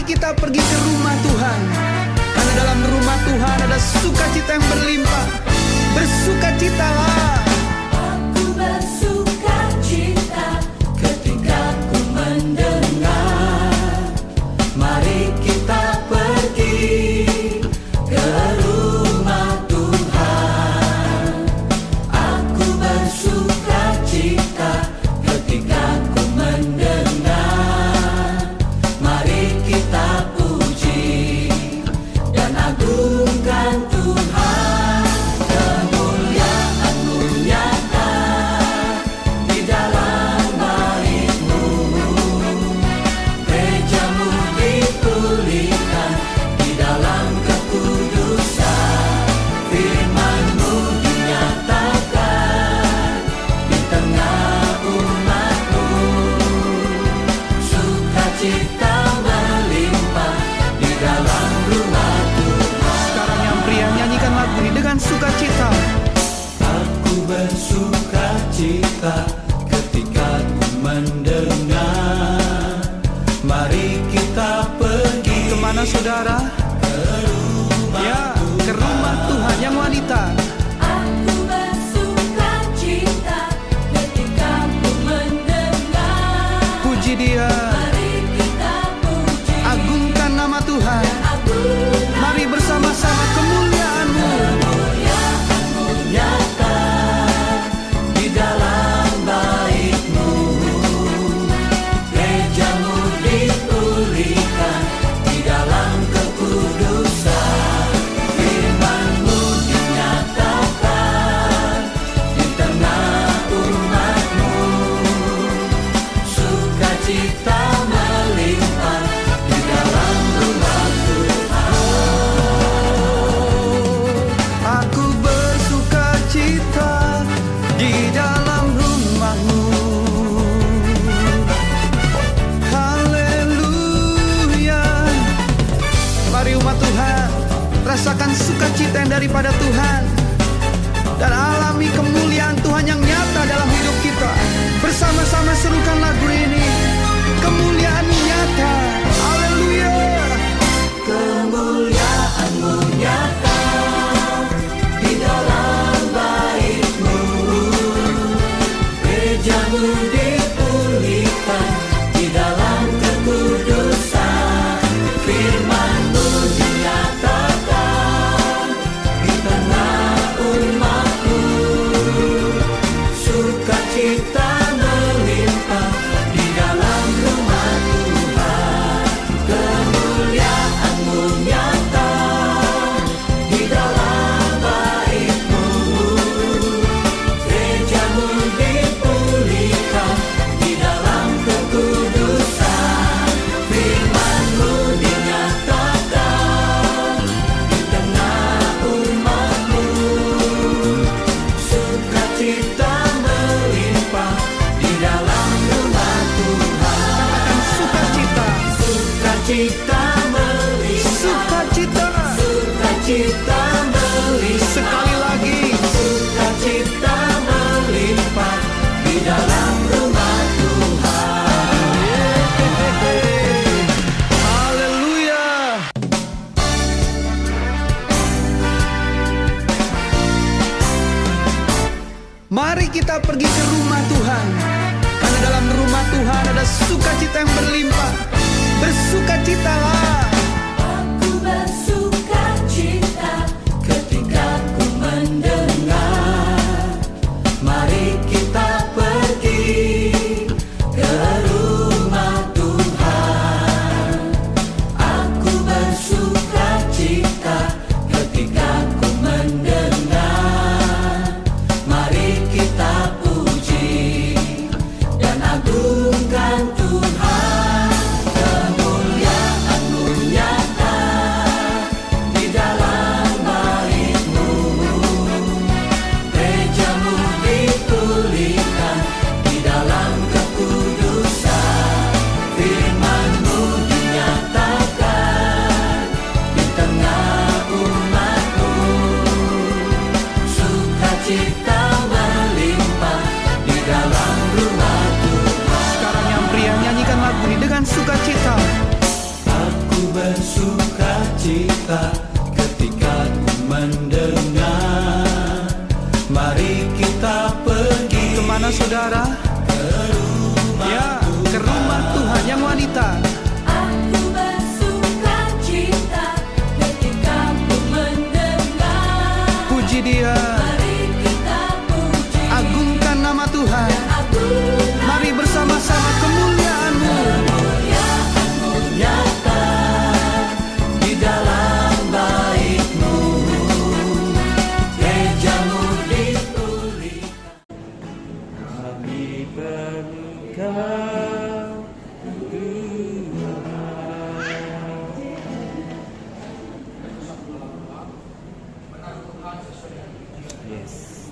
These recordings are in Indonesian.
kita pergi ke rumah Tuhan, karena dalam rumah Tuhan ada sukacita yang berlimpah. Bersukacitalah. Aku bersukacita ketika ku mendengar, mari kita pergi ke rumah Tuhan. Aku bersukacita ketika ku mendengar, mari kita puji dan agungkan Tuhan. Kemuliaan-Mu nyata di dalam bait-Mu, gereja-Mu dipulihkan di dalam kekudusan. Firman-Mu dinyatakan di tengah umat-Mu, sukacita melimpah di dalam rumah Tuhan. Sekarang yang pria, nyanyikan lagu ini dengan sukacita. Aku bersukacita ketika ku mendengar, mari kita pergi. Kemana saudara? Ke rumah Ya, ke rumah Tuhan yang wanita. Aku bersukacita ketika ku mendengar, Puji Dia, mari kita puji agungkan nama Tuhan. agungkan Mari bersama-sama kemuliaan-Mu. kemuliaan-Mu nyata di dalam bait-Mu, gereja-Mu dipulihkan di dalam kekudusan. Firman-Mu dinyatakan di tengah umat-Mu, sukacita melimpah di dalam rumah Tuhan. Aku bersukacita di dalam rumah-Mu. Haleluya. Mari umat Tuhan, rasakan sukacita yang daripada Tuhan dan alami kemuliaan Tuhan yang nyata dalam hidup kita. Bersama-sama serukan lagu ini. Kemuliaan nyata. Haleluya. Kemuliaan-Mu nyata di dalam bait-Mu, gereja-Mu dipulihkan di dalam kekudusan. Firman-Mu dinyatakan di tengah umat-Mu, sukacita melimpah di dalam rumah Tuhan. Kemuliaan-Mu nyata di dalam bait-Mu, gereja-Mu dipulihkan di dalam kekudusan. Firman-Mu dinyatakan di tengah umat-Mu, sukacita melimpah di dalam rumah Tuhan. Katakan sukacita. Sukacita melimpah, Sukacita. sukacita melimpah, Sekali lagi. sukacita melimpah di dalam rumah Tuhan. Haleluya. Mari kita pergi ke rumah Tuhan, karena dalam rumah Tuhan ada sukacita yang berlimpah. Bersukacitalah. Aku bersukacita ketika ku mendengar, mari kita pergi ke rumah Tuhan. Aku bersukacita ketika ku mendengar, mari kita puji dan agungkan Tuhan. Kemuliaan-Mu nyata di dalam bait-Mu, gereja-Mu dipulihkan di dalam kekudusan. Firman-Mu dinyatakan di tengah umat-Mu, sukacita melimpah di dalam rumah Tuhan. Sekarang yang pria, nyanyikan lagu ini dengan sukacita. Aku sukacita ketika ku mendengar. Mari kita pergi. Kemana saudara? Ya, ke rumah Tuhan yang wanita. Aku bersukacita ketika ku mendengar. Puji Dia, Mari kita puji agungkan nama Tuhan. dan agungkan Mari bersama-sama kemuliaan-Mu. kemuliaan-Mu Nyata di dalam bait-Mu, gereja-Mu dipulihkan. Kami perlukan Yes.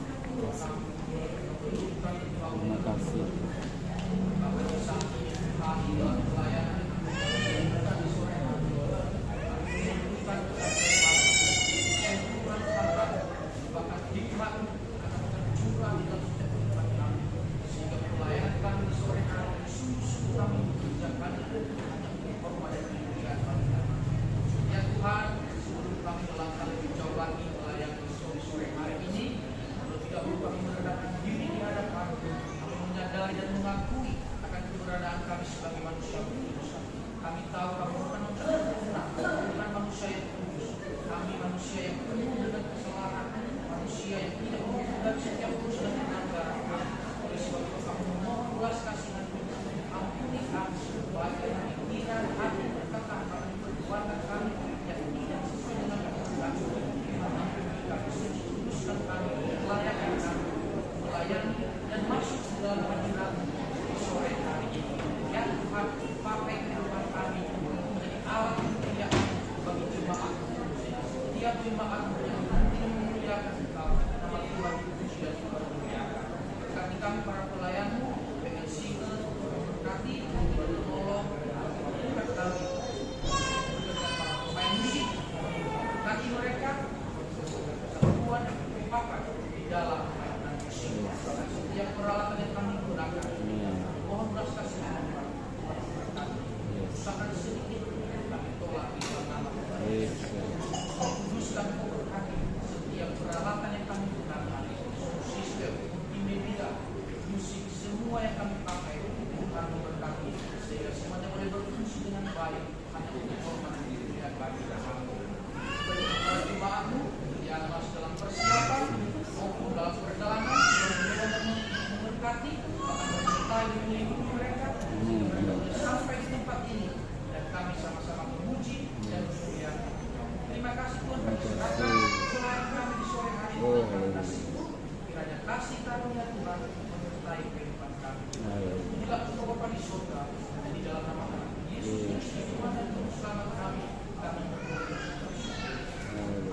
Terima kasih.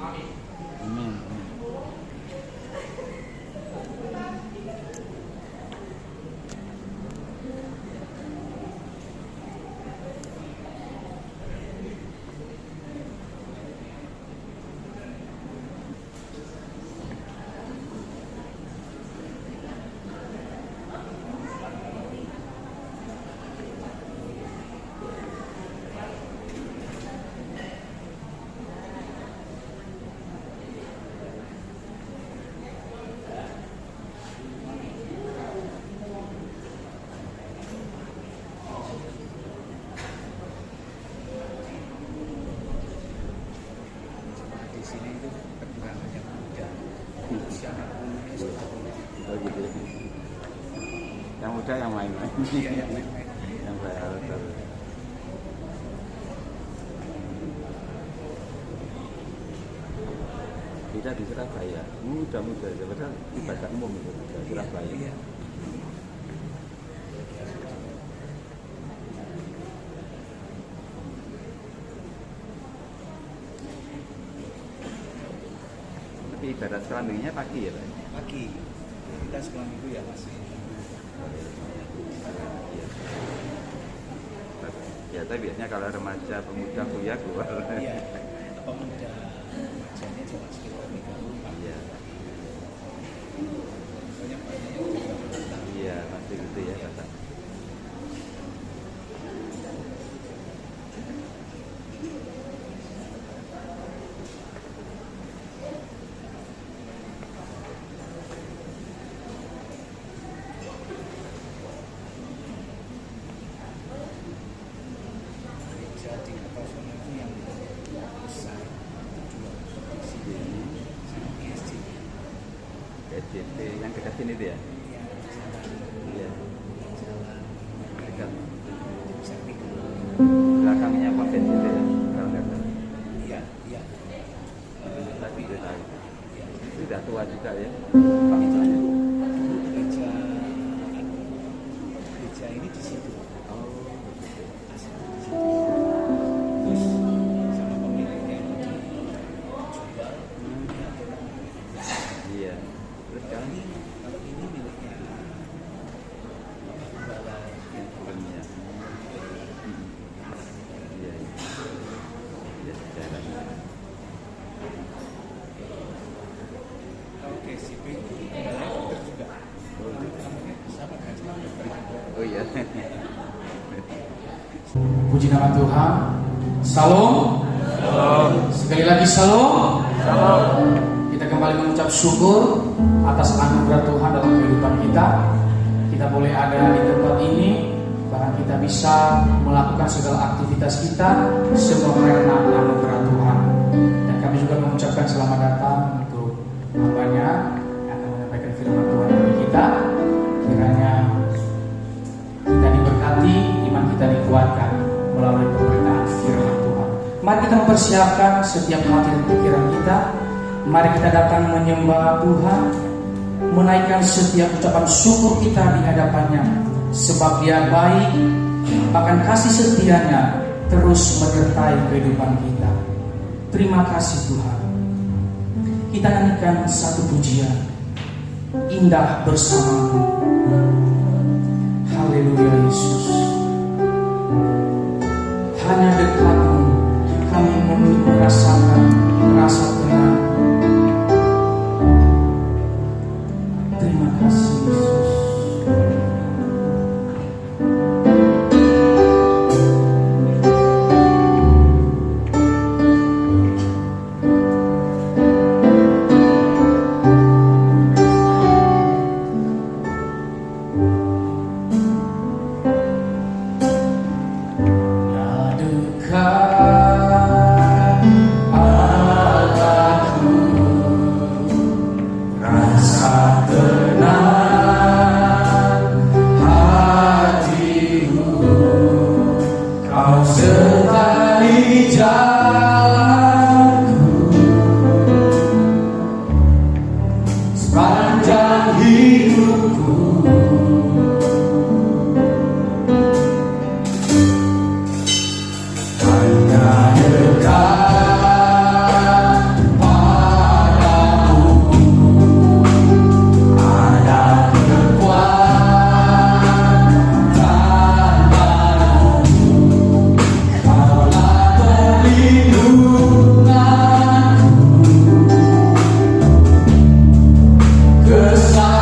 Amin. Oh gitu ya. Yang muda yang main-main. Iya, yang main-main. Yang saya tahu. Kita di Surabaya, muda-muda, padahal ibadah umum itu di Surabaya. Iya. Tapi ibadah sekolah minggunya pagi ya Pak? Pagi kita sekolah minggu ya masih. Ya, tapi biasanya kalau remaja, pemuda, kuliah keluar. Iya. Pemuda remajanya cuma sekitar 30. Iya, Banyak banyak juga berdatang. iya pasti gitu ya Pak. belakangnya Pak Ben itu ya, kalau nggak salah. Iya, iya. Tapi Tapi udah tahu. ya, Sudah tua juga ya. itu Bapaknya. gereja gereja ini di situ. Oh, Asli di situ. Terus sama pemiliknya dijual. iya. Terus sekarang Kalau ini miliknya Gembala yang punya. Iya. Iya, sejarahnya. Oke, si B itu Gembala dokter juga. Oh, gitu. Namanya siapa kan? Dokter juga. Oh iya. Puji nama Tuhan. Salam. Sekali lagi salam. Kita kembali mengucap syukur atas anugerah Tuhan dalam kehidupan kita. Kita boleh ada di tempat ini, bahkan kita bisa melakukan segala aktivitas kita semua karena anugerah Tuhan. Dan kami juga mengucapkan selamat datang untuk hambanya yang akan menyampaikan firman Tuhan bagi kita. Kiranya kita diberkati, iman kita dikuatkan melalui pemberitaan firman Tuhan. Mari kita mempersiapkan setiap hati dan pikiran kita. Mari kita datang menyembah Tuhan, menaikkan setiap ucapan syukur kita di hadapannya, sebab Dia baik, bahkan kasih setianya terus menyertai kehidupan kita. Terima kasih Tuhan. Kita nyanyikan satu pujian, indah bersamamu. Haleluya Yesus. Hanya dekat-Mu kami merasakan rasa tenang. Terima kasih Yesus.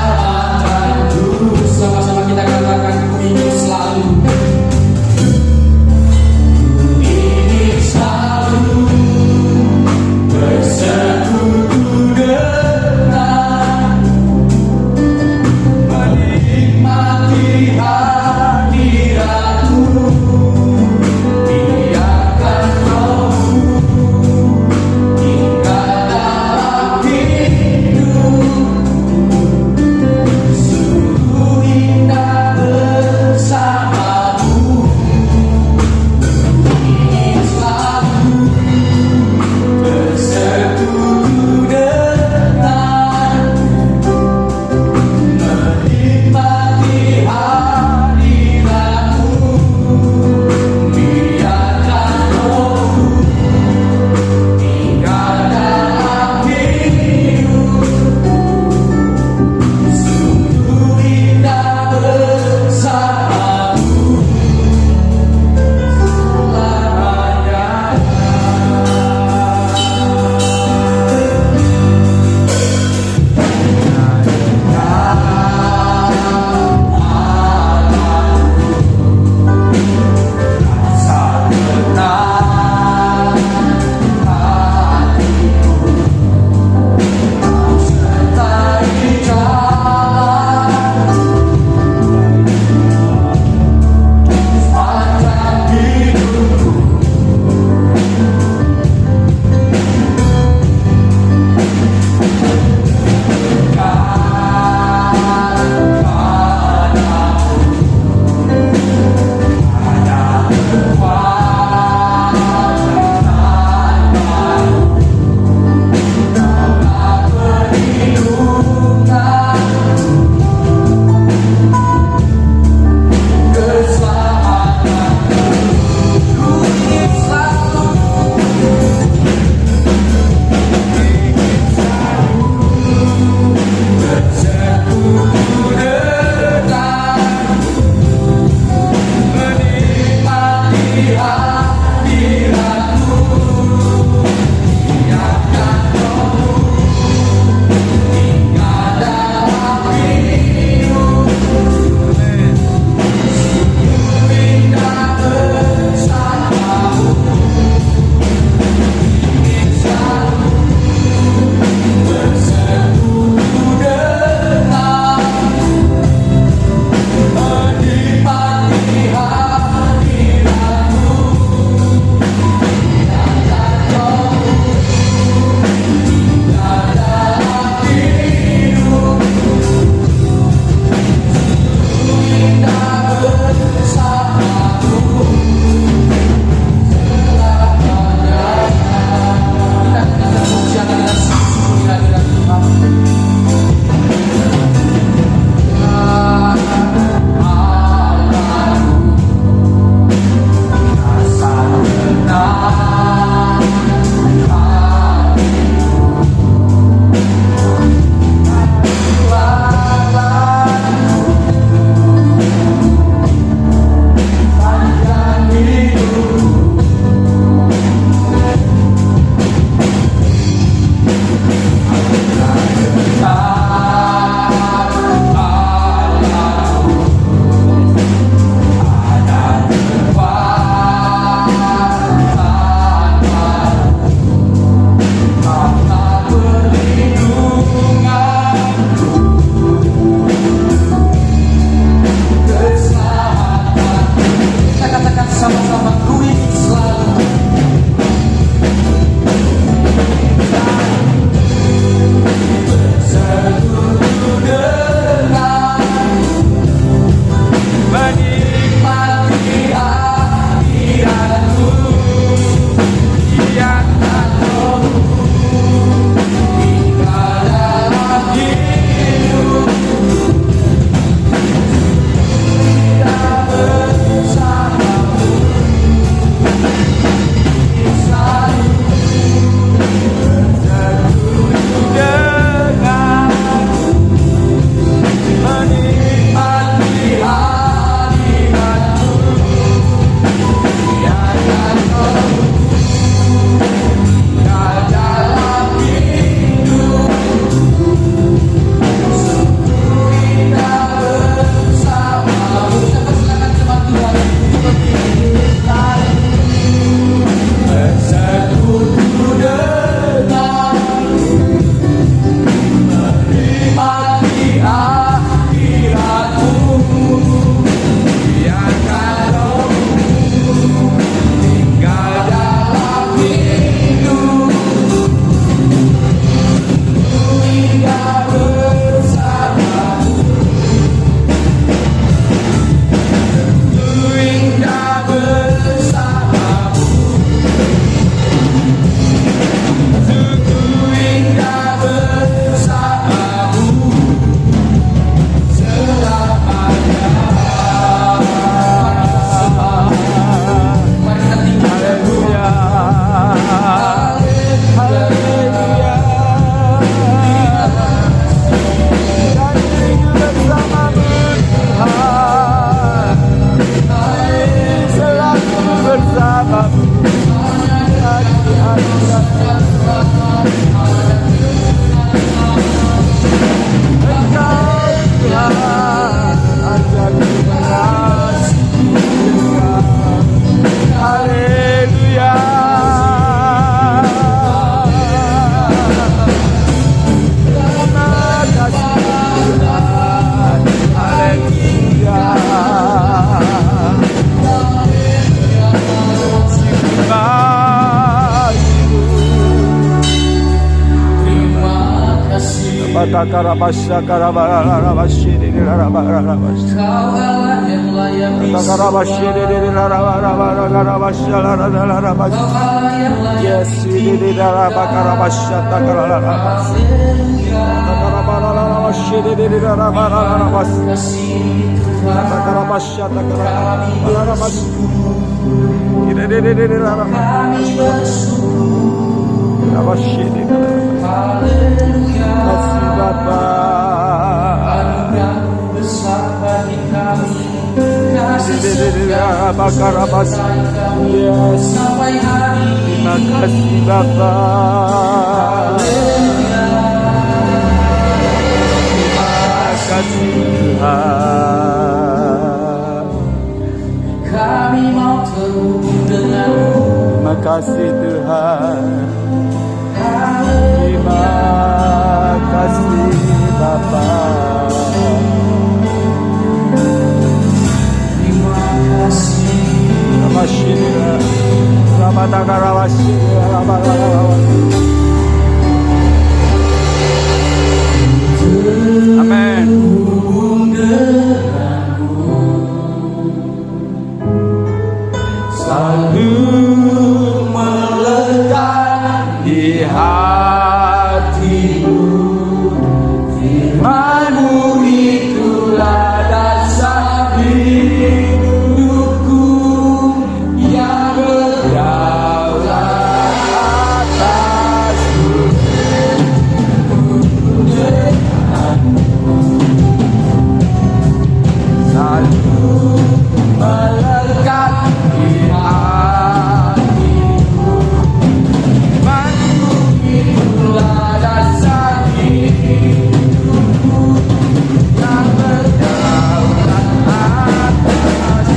Kesalahanku takarabasha karabarabashiri rarabarabasha. Kau Allah yang layak Takarabashiri rarabarabasha rarabarabasha. Kau Allah yang layak Yes, ini rarabakarabasha takarabasha. Takarabarabashiri rarabarabasha. kasih Tuhan. Takarabasha takarabasha. Kami bersyukur. Rabashiri. Haleluya. Kasih Bapa. Anugerah-Mu besar bagi kami. Kasih setia Bakarabasha. kami Yes. sampai hari ini. Terima kasih Bapa. Haleluya. Terima kasih Tuhan. Kami mau terhubung dengan-Mu. Terima kasih Tuhan. Haleluya. Terima kasih Bapa. Terima kasih. Rabashiri. Rabatakarabashiri. Amin. Selalu melekat di hatimu. Firman-Mu itulah dasar hidupku yang berdaulat atas selalu melekat di hatimu. Firman-Mu itulah dasar hidupku yang berdaulat atas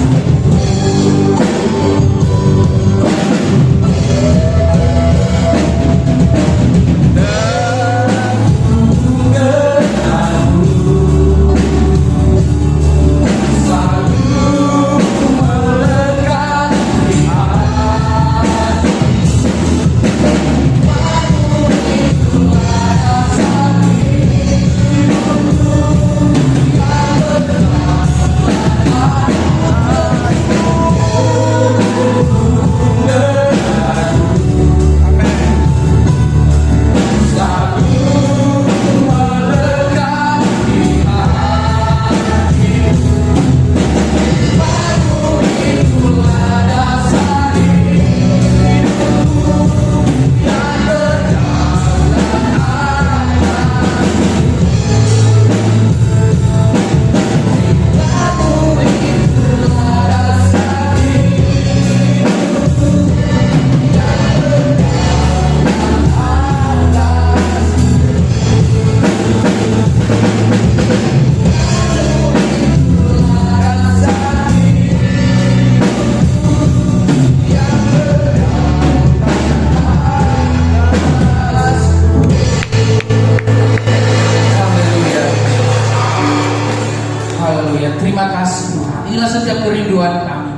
Haleluya. Terima kasih Tuhan. Inilah setiap kerinduan kami.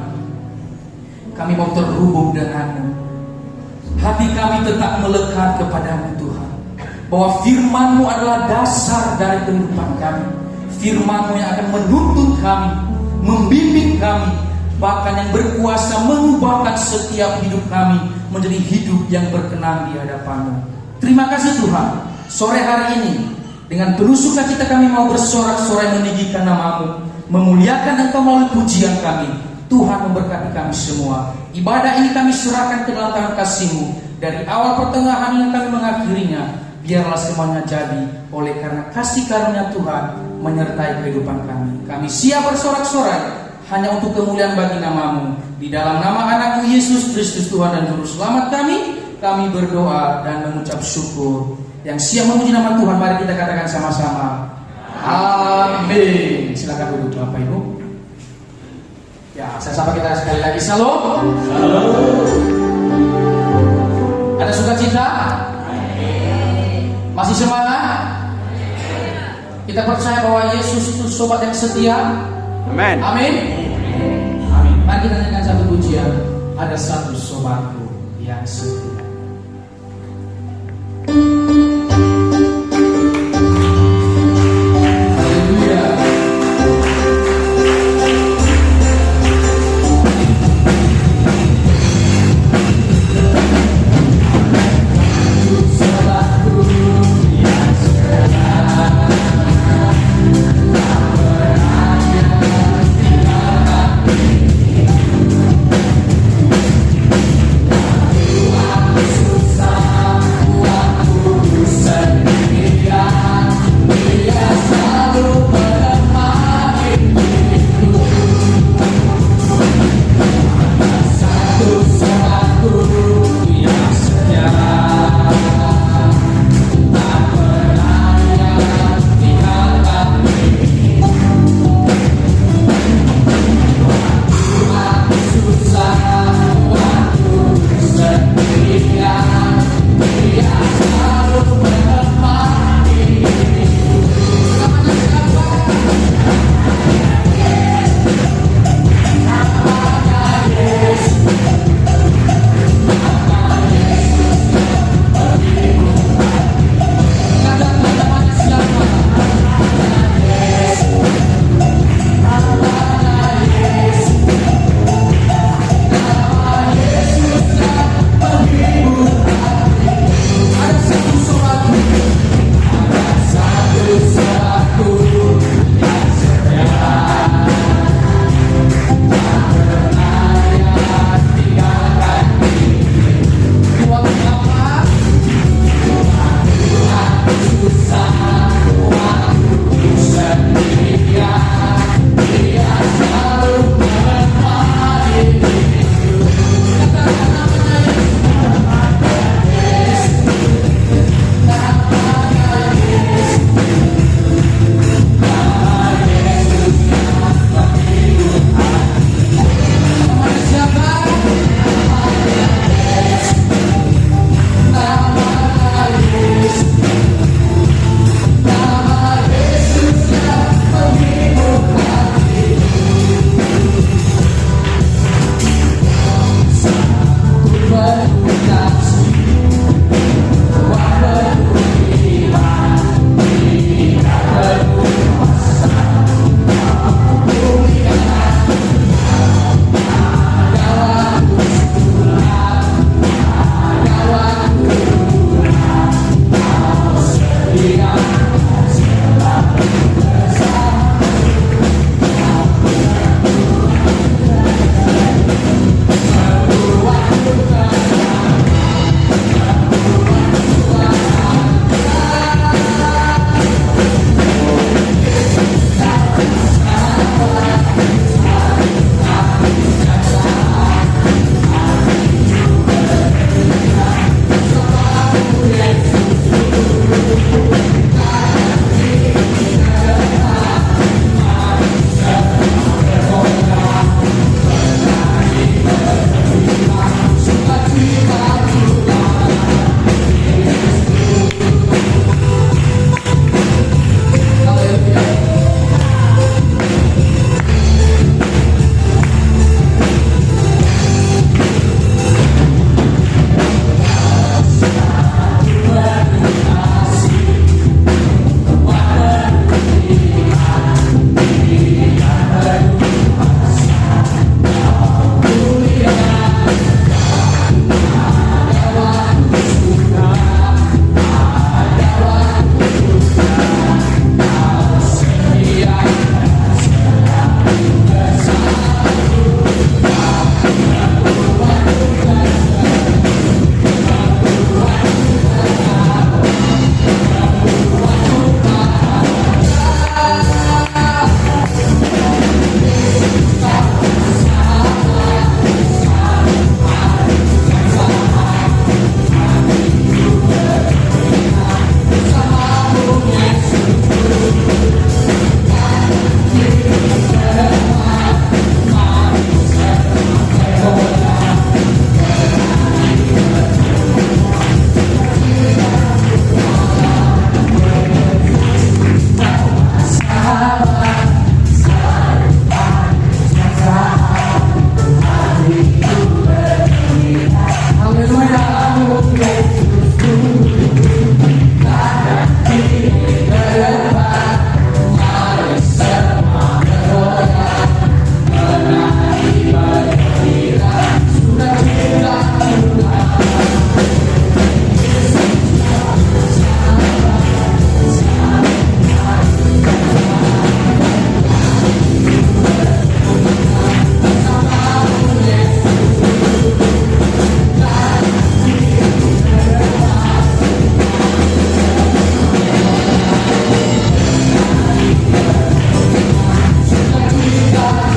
Kami mau terhubung dengan-Mu. Hati kami tetap melekat kepada-Mu Tuhan. Bahwa firman-Mu adalah dasar dari kehidupan kami. Firman-Mu yang akan menuntun kami, membimbing kami, bahkan yang berkuasa mengubahkan setiap hidup kami menjadi hidup yang berkenan di hadapan-Mu. Terima kasih Tuhan. Sore hari ini dengan penuh sukacita kami mau bersorak-sorai meninggikan nama-Mu, memuliakan Engkau melalui pujian kami. Tuhan memberkati kami semua. Ibadah ini kami serahkan ke dalam tangan kasih-Mu. Dari awal pertengahan yang kami mengakhirinya, biarlah semuanya jadi oleh karena kasih karunia Tuhan menyertai kehidupan kami. Kami siap bersorak-sorai hanya untuk kemuliaan bagi nama-Mu. Di dalam nama anak-Mu Yesus Kristus Tuhan dan Juru Selamat kami berdoa dan mengucap syukur. Yang siap memuji nama Tuhan, mari kita katakan sama-sama. Amin. Silakan duduk Bapak Ibu. Ya, saya sapa kita sekali lagi. Salam. Ada sukacita? Masih semangat? Kita percaya bahwa Yesus itu sobat yang setia. Amin. Amin. Amin. Mari kita nyanyikan satu pujian. Ada satu sobatku yang setia.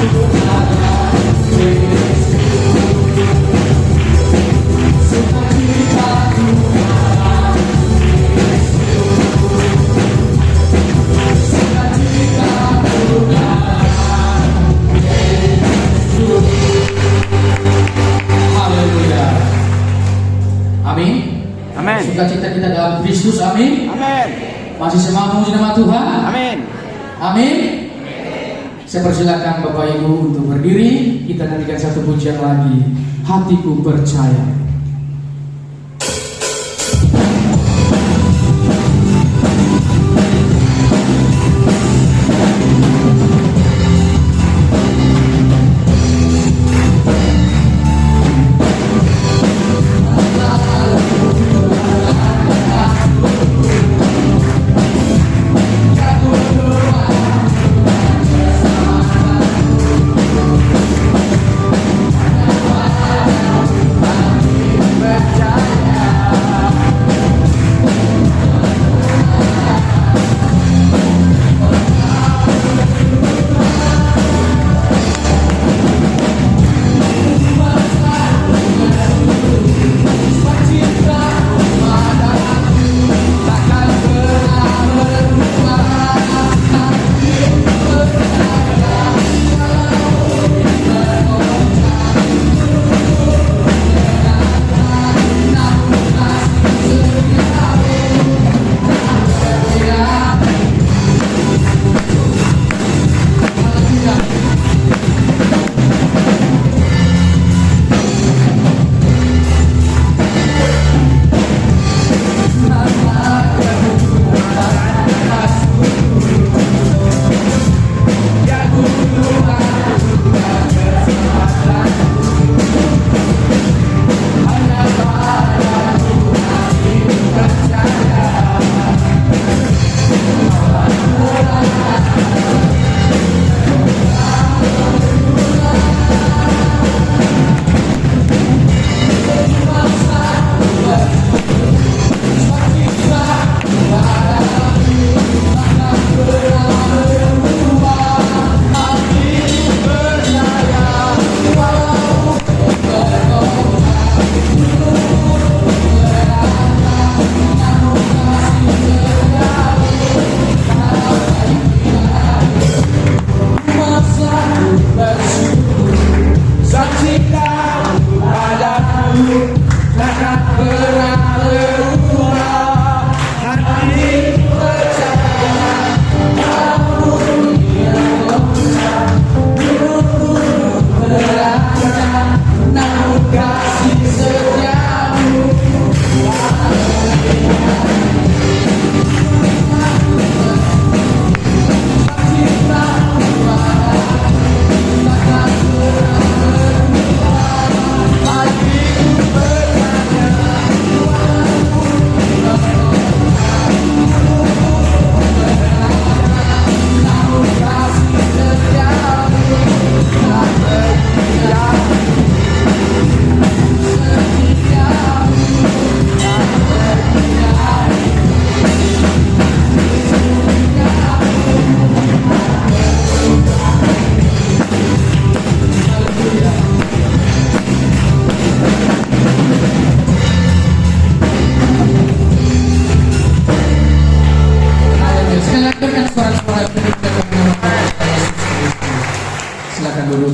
Haleluya. Amin. Amin. Sukacita kita dalam Kristus. Amin. Amin. Masih semangat memuji nama Tuhan. Amin. Amin. Saya persilakan Bapak Ibu untuk berdiri. Kita nyanyikan satu pujian lagi. Hatiku percaya.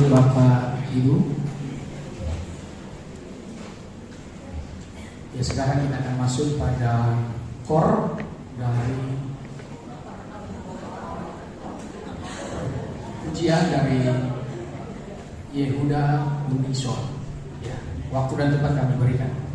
Bapak Ibu. Ya, sekarang kita akan masuk pada core dari pujian dari Yehuda Unison. Ya, waktu dan tempat kami berikan.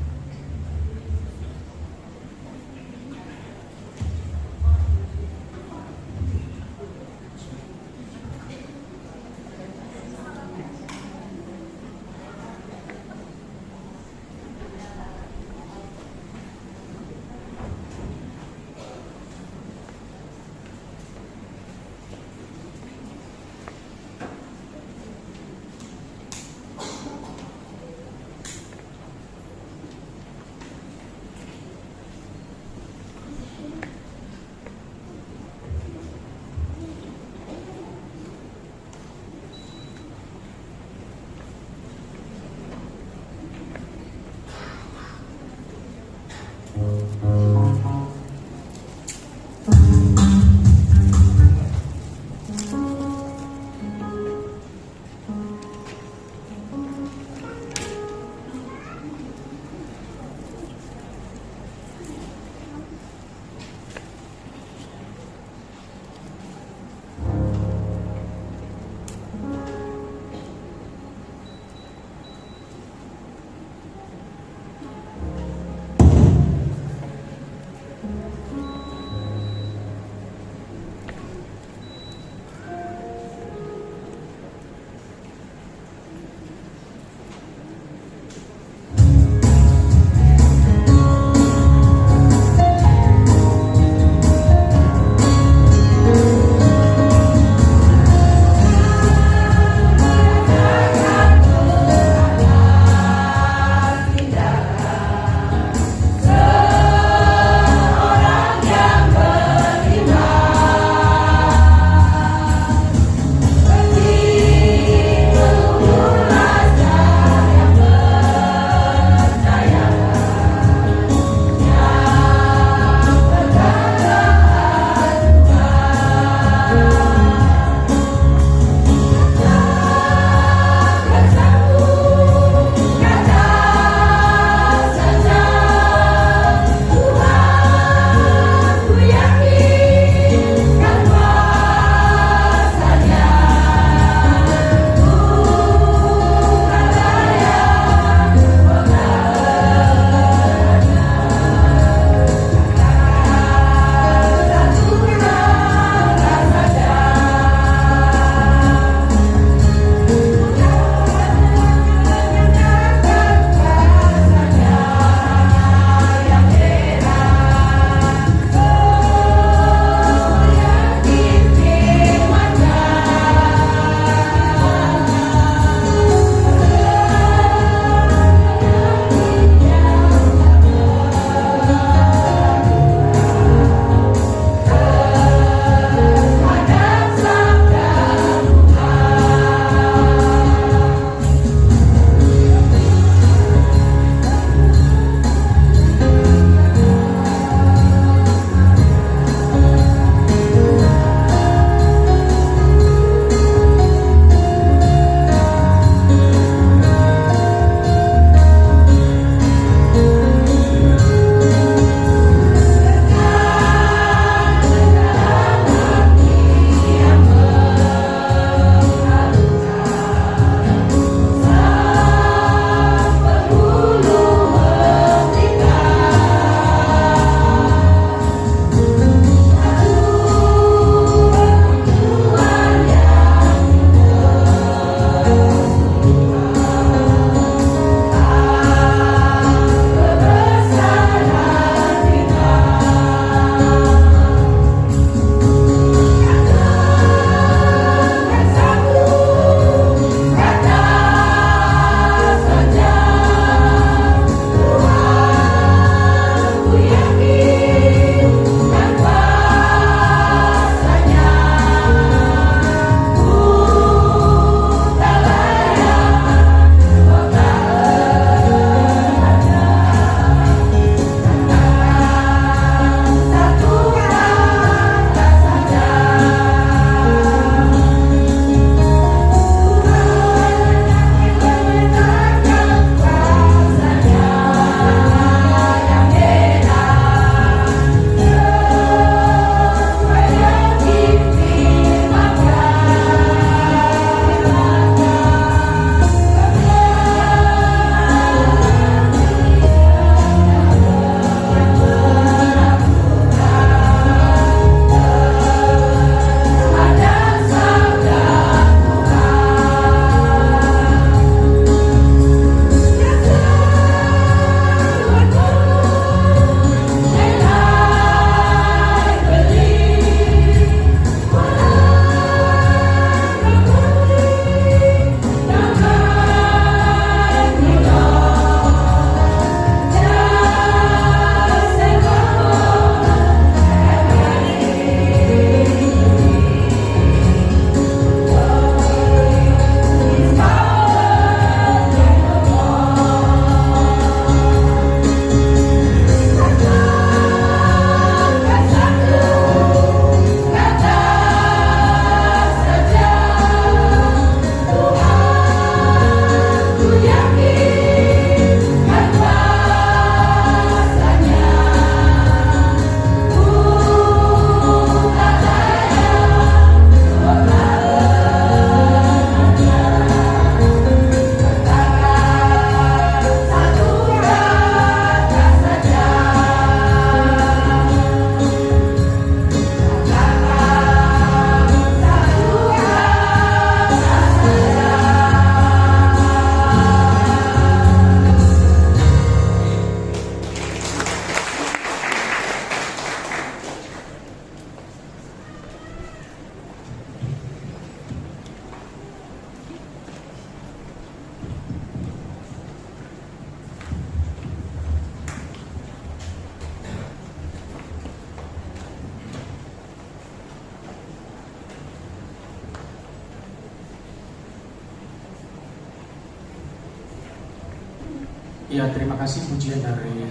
Ya, terima kasih pujian dari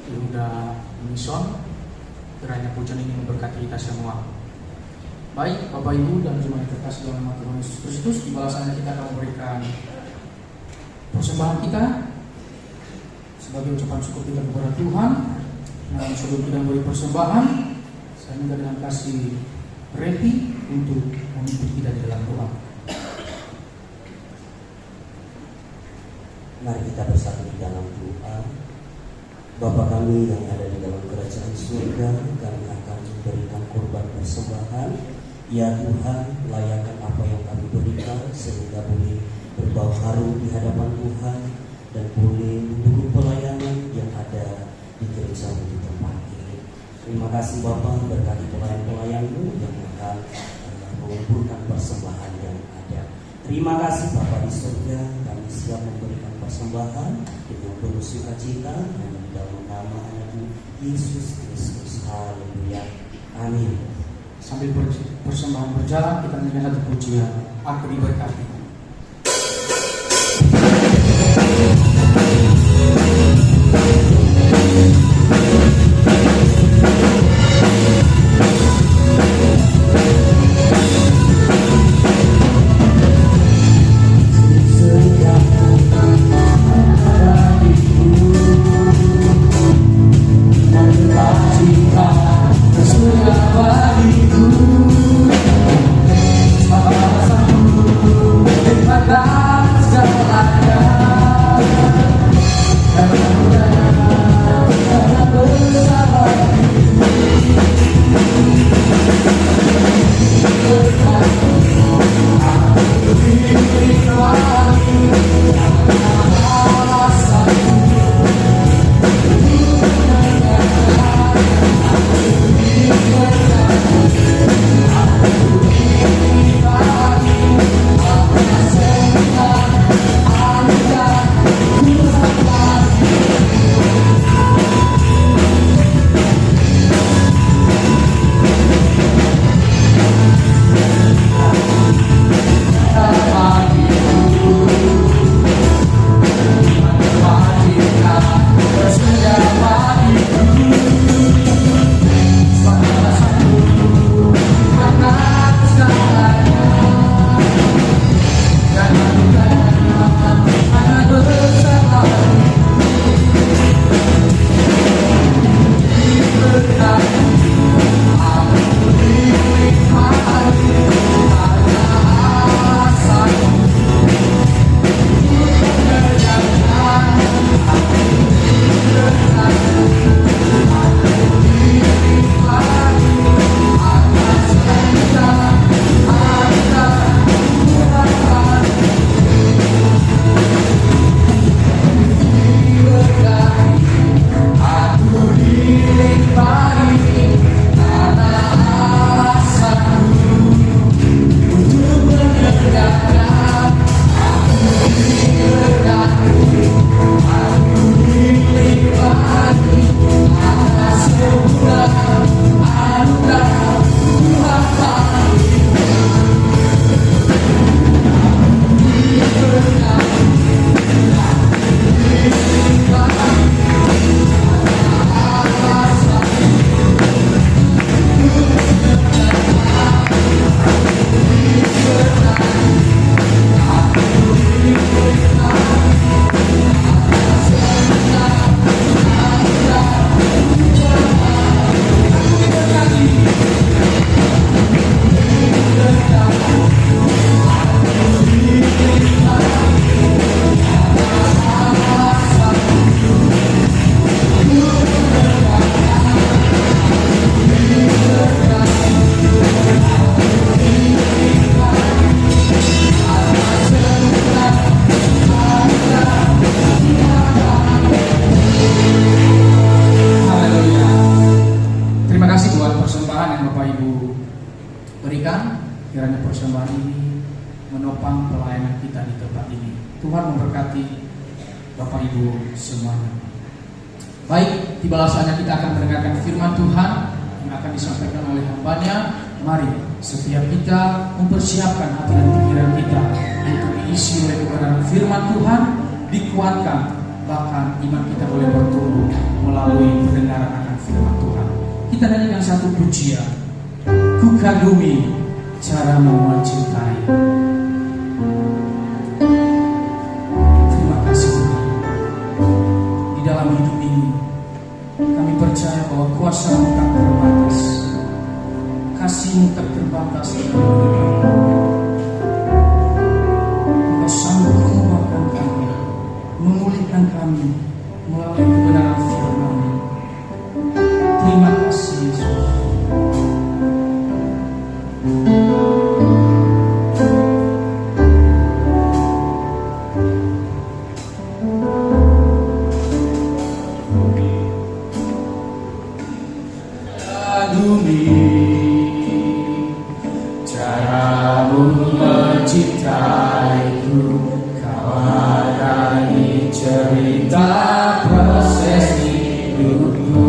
Yuda Mison. Kiranya pujian ini memberkati kita semua. Baik, Bapak Ibu dan jemaat yang terkasih dalam nama Tuhan Yesus Kristus, di balasannya kita akan memberikan persembahan kita sebagai ucapan syukur kita kepada Tuhan. Nah, sebelum kita memberi persembahan, saya minta dengan kasih Repi untuk memimpin kita di dalam doa. Mari kita bersatu di dalam doa. Bapa kami yang ada di dalam kerajaan surga, kami akan memberikan korban persembahan. Ya Tuhan, layakkan apa yang kami berikan sehingga boleh berbau harum di hadapan Tuhan dan boleh mendukung pelayanan yang ada di gereja di tempat ini. Terima kasih Bapa, berkati pelayan-pelayan-Mu yang akan mengumpulkan persembahan yang ada. Terima kasih Bapa di surga, kami siap memberikan persembahan dengan penuh sukacita hanya di dalam nama Anak-Mu Yesus Kristus. Haleluya. Amin. Sambil persembahan berjalan, kita nyanyikan satu pujian, Aku Diberkati. Kiranya persembahan ini menopang pelayanan kita di tempat ini. Tuhan memberkati Bapak Ibu semuanya. Baik, di balasannya kita akan mendengarkan firman Tuhan yang akan disampaikan oleh hamba-Nya. Mari setiap kita mempersiapkan hati dan pikiran kita untuk diisi oleh kebenaran firman Tuhan, dikuatkan bahkan iman kita boleh bertumbuh melalui pendengaran akan firman Tuhan. Kita nyanyikan satu pujian, ku kagumi caramu mencintai. Terima kasih Tuhan. Di dalam hidup ini kami percaya bahwa kuasa-Mu tak terbatas, kasih-Mu tak terbatas. Engkau sanggup menguatkan kami, memulihkan kami melalui kebenaran firman-Mu. Terima kasih Yesus. Caramu mencintaiku, kau adani cerita proses hidupku.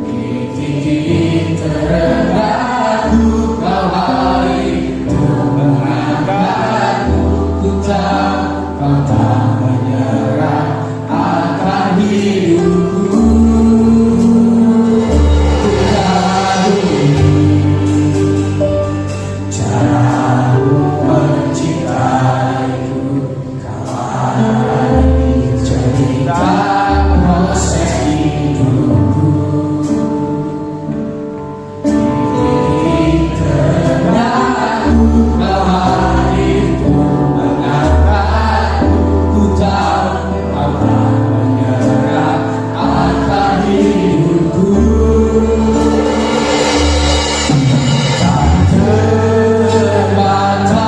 Di titik terendahku kau hari untuk mengangkatku, ku tahu kau tak menyerah akan hidupku. Mata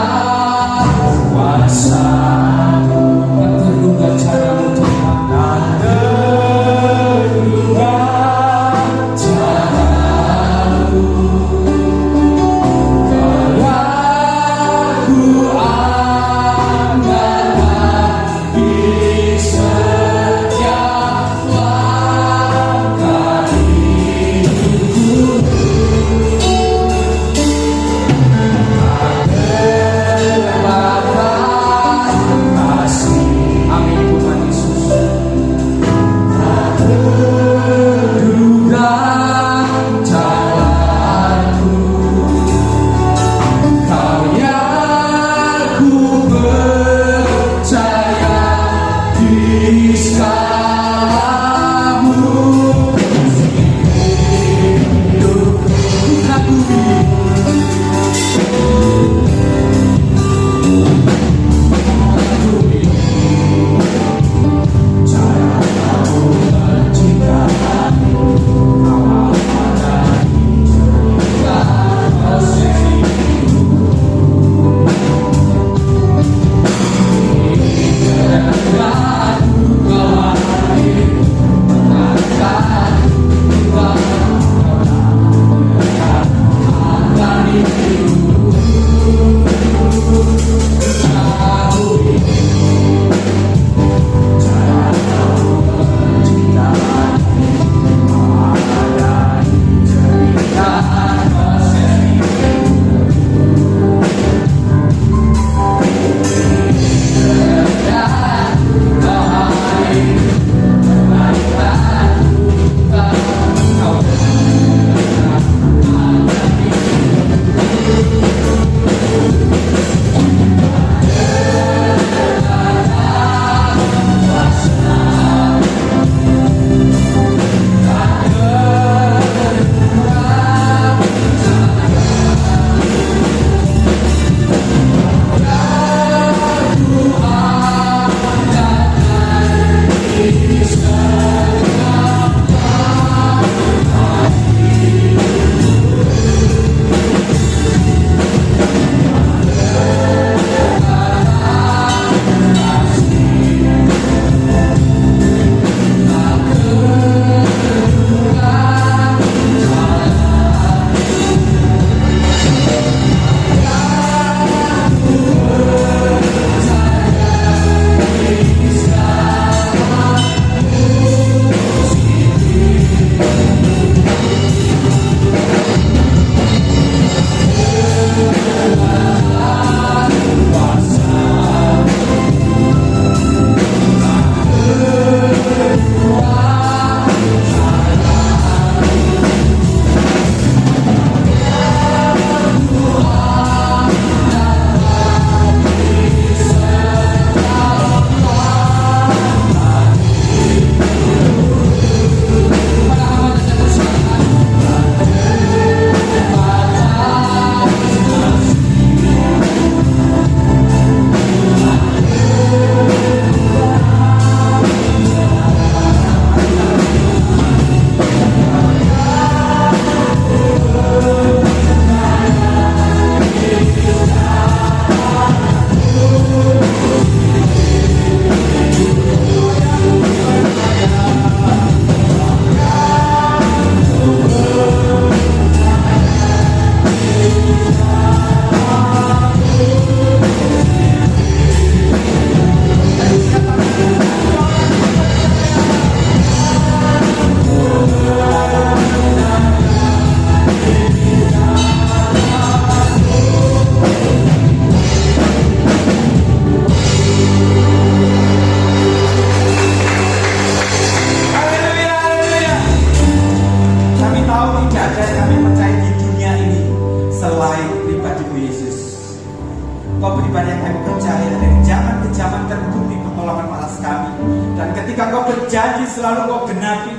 Kau beri pada yang kami percaya dari zaman ke zaman terbukti pertolongan atas kami. Dan ketika Kau berjanji selalu Kau genapi.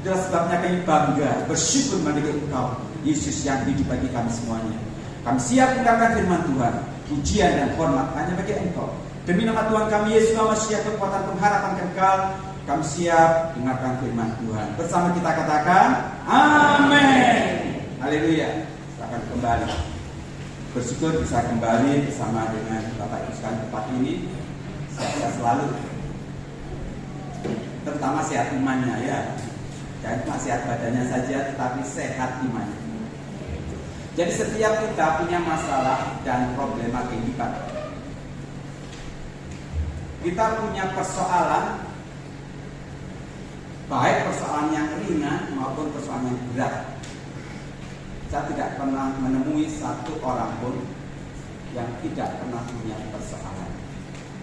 Itulah sebabnya kami bangga bersyukur mendengar Engkau, Yesus yang hidup bagi kami semuanya. Kami siap mendengarkan firman Tuhan. Pujian dan hormat hanya bagi Engkau. Demi nama Tuhan kami Yesus Masihi, kekuatan pengharapan kekal, kami siap dengarkan firman Tuhan. Bersama kita katakan amin. Haleluya. Silakan kembali. Bersyukur bisa kembali bersama dengan Bapak Ibu sekalian tempat ini. Sehat selalu. Terutama sehat imannya ya. Jangan cuma sehat badannya saja, tetapi sehat imannya. Jadi setiap kita punya masalah dan problema kehidupan. Kita punya persoalan, baik persoalan yang ringan maupun persoalan yang berat. Saya tidak pernah menemui satu orang pun yang tidak pernah punya persoalan.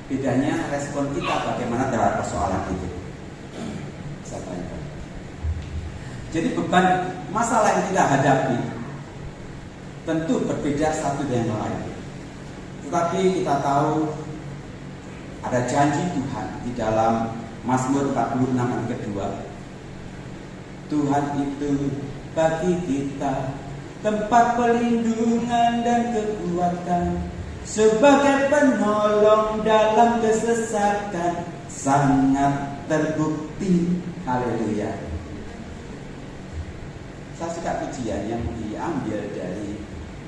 Bedanya respon kita bagaimana terhadap persoalan itu. Saya tanyakan. Jadi beban masalah yang kita hadapi tentu berbeda satu dengan yang lain. Tetapi kita tahu ada janji Tuhan di dalam Mazmur 46 ayat kedua. Tuhan itu bagi kita tempat perlindungan dan kekuatan, sebagai penolong dalam kesesatan, sangat terbukti. Haleluya. Saya suka pujian yang diambil dari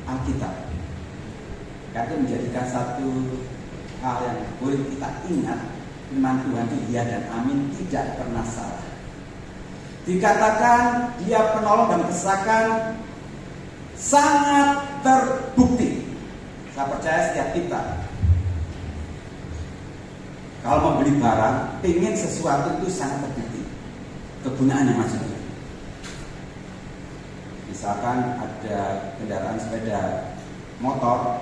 Alkitab, karena menjadikan satu hal yang boleh kita ingat. Firman Tuhan itu iya dan amin, tidak pernah salah. Dikatakan Dia penolong dan kesesakan, sangat terbukti. Saya percaya setiap kita kalau membeli barang, ingin sesuatu itu sangat terbukti kegunaannya maksudnya. Misalkan ada kendaraan sepeda motor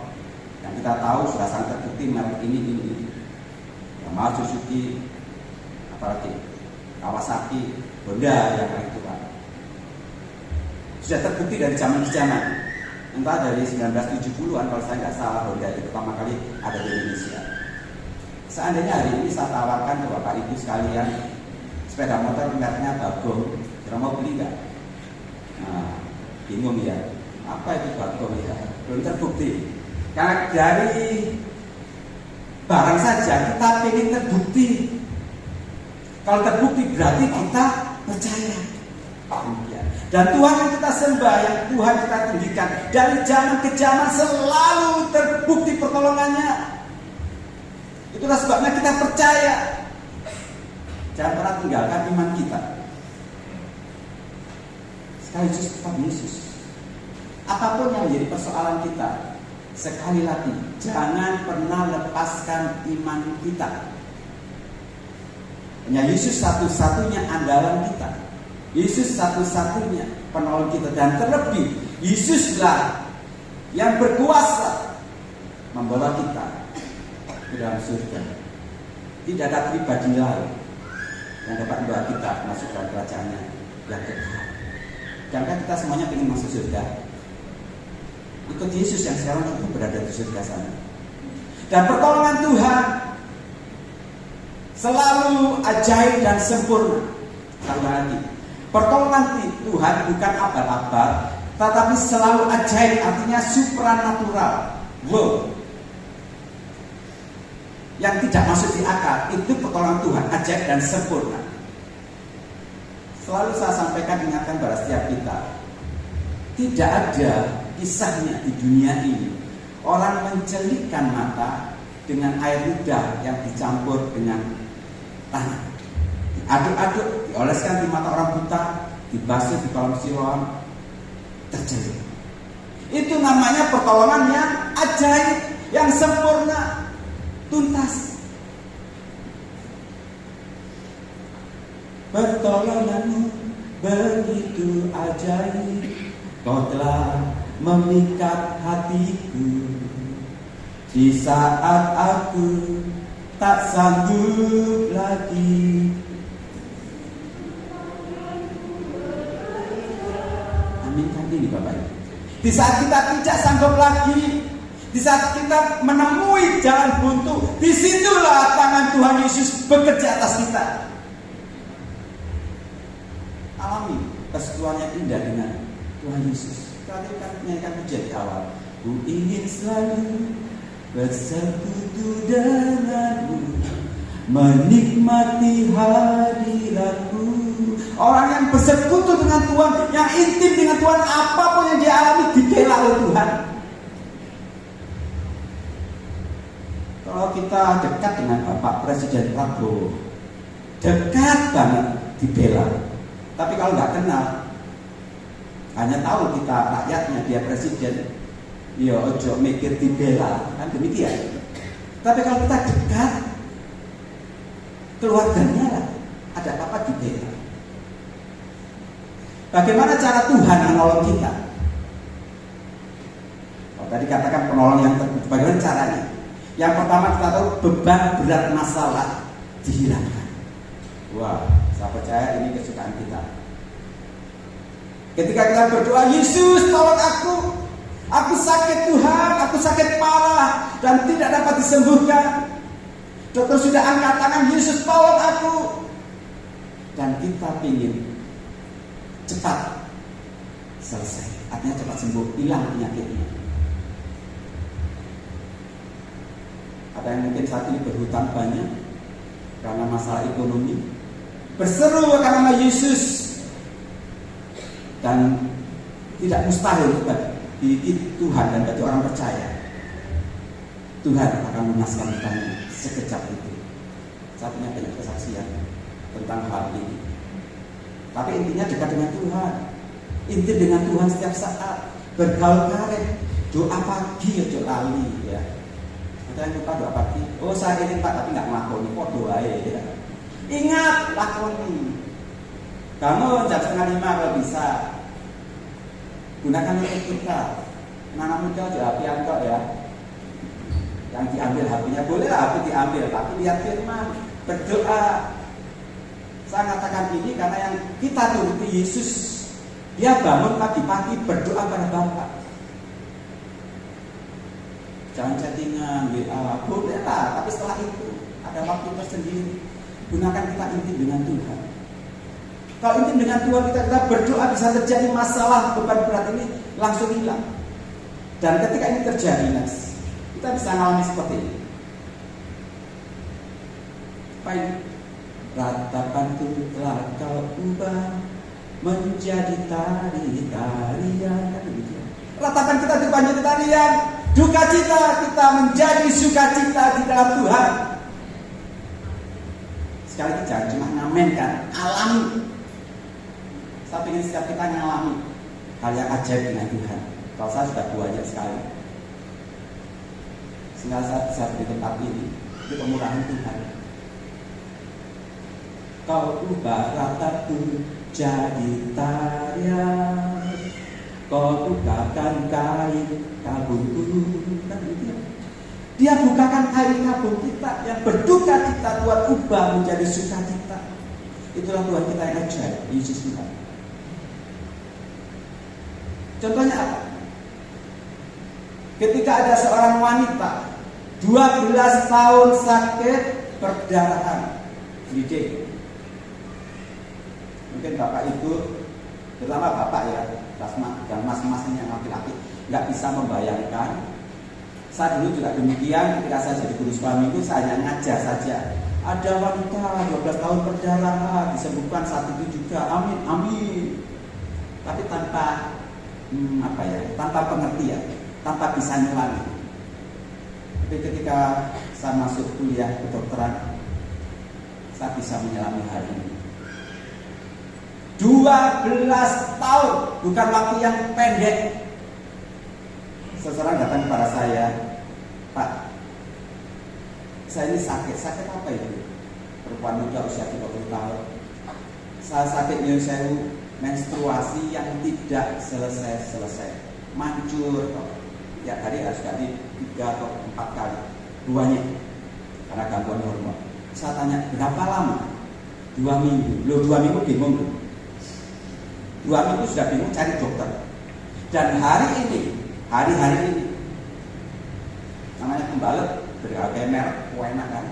yang kita tahu sudah sangat terbukti merek ini. Yamaha, Suzuki, apalagi Kawasaki, Honda yang lain itu Pak. Sudah terbukti dari zaman ke zaman. Entah dari 1970-an kalau saya nggak salah, Honda itu pertama kali ada di Indonesia. Seandainya hari ini saya tawarkan ke Bapak Ibu sekalian sepeda motor mereknya Bagong, kira mau beli nggak? Nah, bingung ya, apa itu Bagong ya? Belum terbukti. Karena dari barang saja kita ingin terbukti. Kalau terbukti berarti kita percaya. Dan Tuhan yang kita sembah, yang Tuhan kita tinggikan, dari zaman ke zaman selalu terbukti pertolongannya. Itulah sebabnya kita percaya. Jangan pernah tinggalkan iman kita. Sekaligus tetap Yesus. Apapun yang menjadi persoalan kita, sekali lagi jangan pernah lepaskan iman kita. Hanya Yesus satu-satunya andalan kita. Yesus satu-satunya penolong kita, dan terlebih Yesuslah yang berkuasa membawa kita ke dalam surga. Tidak ada pribadi lain yang dapat membawa kita masuk dalam kerajaannya yang kekal. Jangan kita semuanya ingin masuk surga. Ikut Yesus yang sekarang juga berada di surga sana. Dan pertolongan Tuhan selalu ajaib dan sempurna. Tambah lagi, pertolongan Tuhan bukan abal-abal, tetapi selalu ajaib, artinya supranatural. Wow. Yang tidak masuk di akal, itu pertolongan Tuhan, ajaib dan sempurna. Selalu saya sampaikan, ingatkan pada setiap kita, tidak ada kisahnya di dunia ini orang mencelikkan mata dengan air ludah yang dicampur dengan tanah, diaduk-aduk, dioleskan di mata orang buta, dibasuh di kolam Siloam, tercelik. Itu namanya pertolongan yang ajaib, yang sempurna, tuntas. Pertolonganmu begitu ajaib, Kau telah memikat hatiku di saat aku tak sanggup lagi. Amin kan ini Bapak Ibu. Di saat kita tidak sanggup lagi, Di saat kita menemui jalan buntu, disitulah tangan Tuhan Yesus bekerja atas kita. Alami persekutuan yang indah dengan Tuhan Yesus. Tadi kan menyanyikan pujian di awal. Ku ingin selalu bersekutu denganmu, menikmati hadiratmu. Orang yang bersekutu dengan Tuhan, yang intim dengan Tuhan, apapun yang dia alami dibela oleh Tuhan. Kalau kita dekat dengan Bapak Presiden Prabowo, dekat banget dibela. Tapi kalau nggak kenal, hanya tahu kita rakyatnya, dia presiden, ya ojo mikir dibela, kan demikian. Tapi kalau kita dekat, keluarganya lah, ada apa dibela. Bagaimana cara Tuhan menolong kita? Oh, tadi katakan penolong yang bagaimana caranya? Yang pertama kita tahu beban berat masalah dihilangkan. Wah, saya percaya ini kesukaan kita. Ketika kita berdoa, Yesus tolong aku sakit Tuhan, aku sakit parah dan tidak dapat disembuhkan. Dokter sudah angkat tangan, Yesus tolong aku. Dan kita ingin cepat selesai, artinya cepat sembuh, hilang penyakitnya. Ada yang mungkin saat ini berhutang banyak karena masalah ekonomi, berseru akan nama Yesus. Dan tidak mustahil bagi Tuhan dan bagi orang percaya, Tuhan akan melunaskan hutangnya sekejap itu. Saya punya banyak kesaksian tentang hal ini. Tapi intinya dekat dengan Tuhan, inti dengan Tuhan setiap saat, bergaul karib, doa pagi, doa lali, ya. Ada yang lupa doa pagi. Oh saya ini Pak, tapi nggak ngelakoni, kok doa ya. Ingat, lakoni. Kamu jam 4:30 kalau bisa. Gunakan untuk kita. Anak muda juga HP kok ya. Yang diambil HP-nya bolehlah HP diambil, tapi lihat firman, berdoa. Saya katakan ini karena yang kita turuti Yesus, dia bangun pagi-pagi berdoa pada Bapa. Jangan chattingan, WA, bolehlah, tapi setelah itu ada waktu tersendiri. Gunakan kita intim dengan Tuhan. Kalau intim dengan Tuhan, kita berdoa, bisa terjadi masalah beban berat ini langsung hilang. Dan ketika ini terjadi, kita bisa mengalami seperti ini. Apa ini? Ratapanku telah kau ubah menjadi tari-tarian. Ratapan kita itu menjadi tarian. Duka cita kita menjadi sukacita di dalam Tuhan. Sekali lagi jangan cuma ngamenkan, alami. Saya ingin setiap kita mengalami hal yang ajaib dengan Tuhan. Kalau saya sudah banyak sekali, sehingga saya bisa di tempat ini, itu kemurahan Tuhan. Kau ubah rataku jadi tarian, kau bukakan kain kabungku. Dia bukakan kain kabung kita yang berduka cita, Tuhan ubah menjadi sukacita. Itulah Tuhan kita yang ajaib, Yesus Tuhan. Contohnya apa? Ketika ada seorang wanita 12 tahun sakit perdarahan, bleeding. Mungkin bapak itu, terutama bapak ya, dan mas-masnya yang laki-laki, nggak bisa membayangkan. Saya dulu juga demikian, ketika saya jadi guru sekolah minggu, saya hanya ngajar saja. Ada wanita 12 tahun perdarahan, disembuhkan saat itu juga, amin, amin. Tapi tanpa tanpa pengertian, tanpa bisa nyelami. Tapi ketika saya masuk kuliah kedokteran, saya bisa menyelami hal ini. 12 tahun, bukan waktu yang pendek. Seseorang datang kepada saya, Pak, saya ini sakit apa itu? Perempuan muda usia 30 tahun. Saya sakit nyusul menstruasi yang tidak selesai, mancur. Ya hari harus ganti 3 atau 4 kali, duanya, karena gangguan hormon. Saya tanya, berapa lama? 2 minggu. Loh 2 minggu bingung. 2 minggu sudah bingung cari dokter. Dan hari ini namanya pembalut, berbagai merek, enak kan.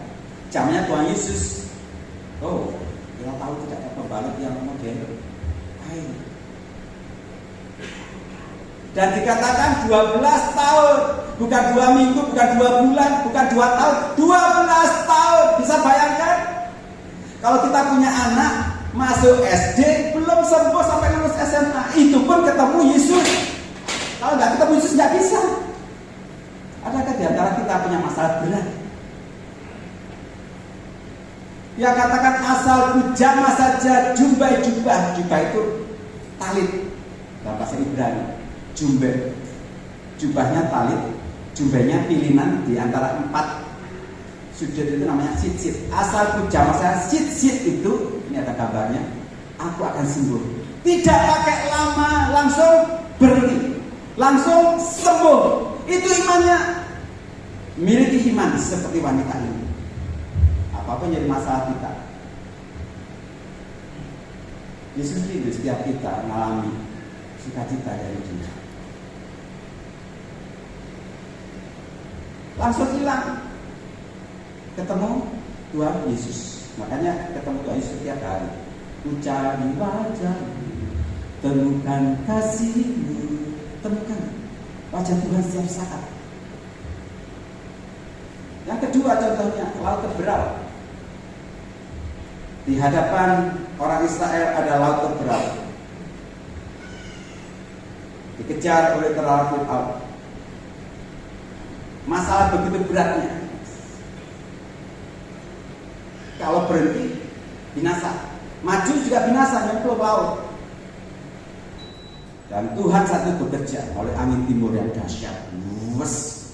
Jamnya Tuhan Yesus. Oh, kita tahu tidak ada pembalut yang modern. Ayo. Dan dikatakan 12 tahun, bukan 2 minggu, bukan 2 bulan, bukan 2 tahun, 12 tahun. Bisa bayangkan? Kalau kita punya anak masuk SD, belum sembuh sampai lulus SMA, itu pun ketemu Yesus. Kalau nggak ketemu Yesus nggak bisa. Adakah di antara kita punya masalah berat? Ya katakan asal jamah saja jumbai jubah. Jubah itu talit dalam bahasa Ibrani. Jumbe, jubahnya talit, jumbanya pilihan di antara 4 sudut itu namanya sit-sit. Asal jamah saya sit-sit itu, ini ada gambarnya, aku akan sembuh. Tidak pakai lama, langsung berhenti, langsung sembuh. Itu imannya. Miliki iman seperti wanita ini. Apapun jadi masalah kita, Yesus rindu setiap kita mengalami sukacita dari Dia. Langsung hilang. Ketemu Tuhan Yesus. Makanya ketemu Tuhan Yesus setiap hari. Ku cari wajah-Mu, temukan kasih-Mu, temukan wajah Tuhan setiap saat. Yang kedua contohnya, laut terberal. Di hadapan orang Israel ada laut terberal. Dikejar oleh tentara Firaun. Masalah begitu beratnya. Kalau berhenti, binasa. Maju juga binasa, nyemplung laut. Dan Tuhan satu bekerja oleh angin timur yang dahsyat. Wes.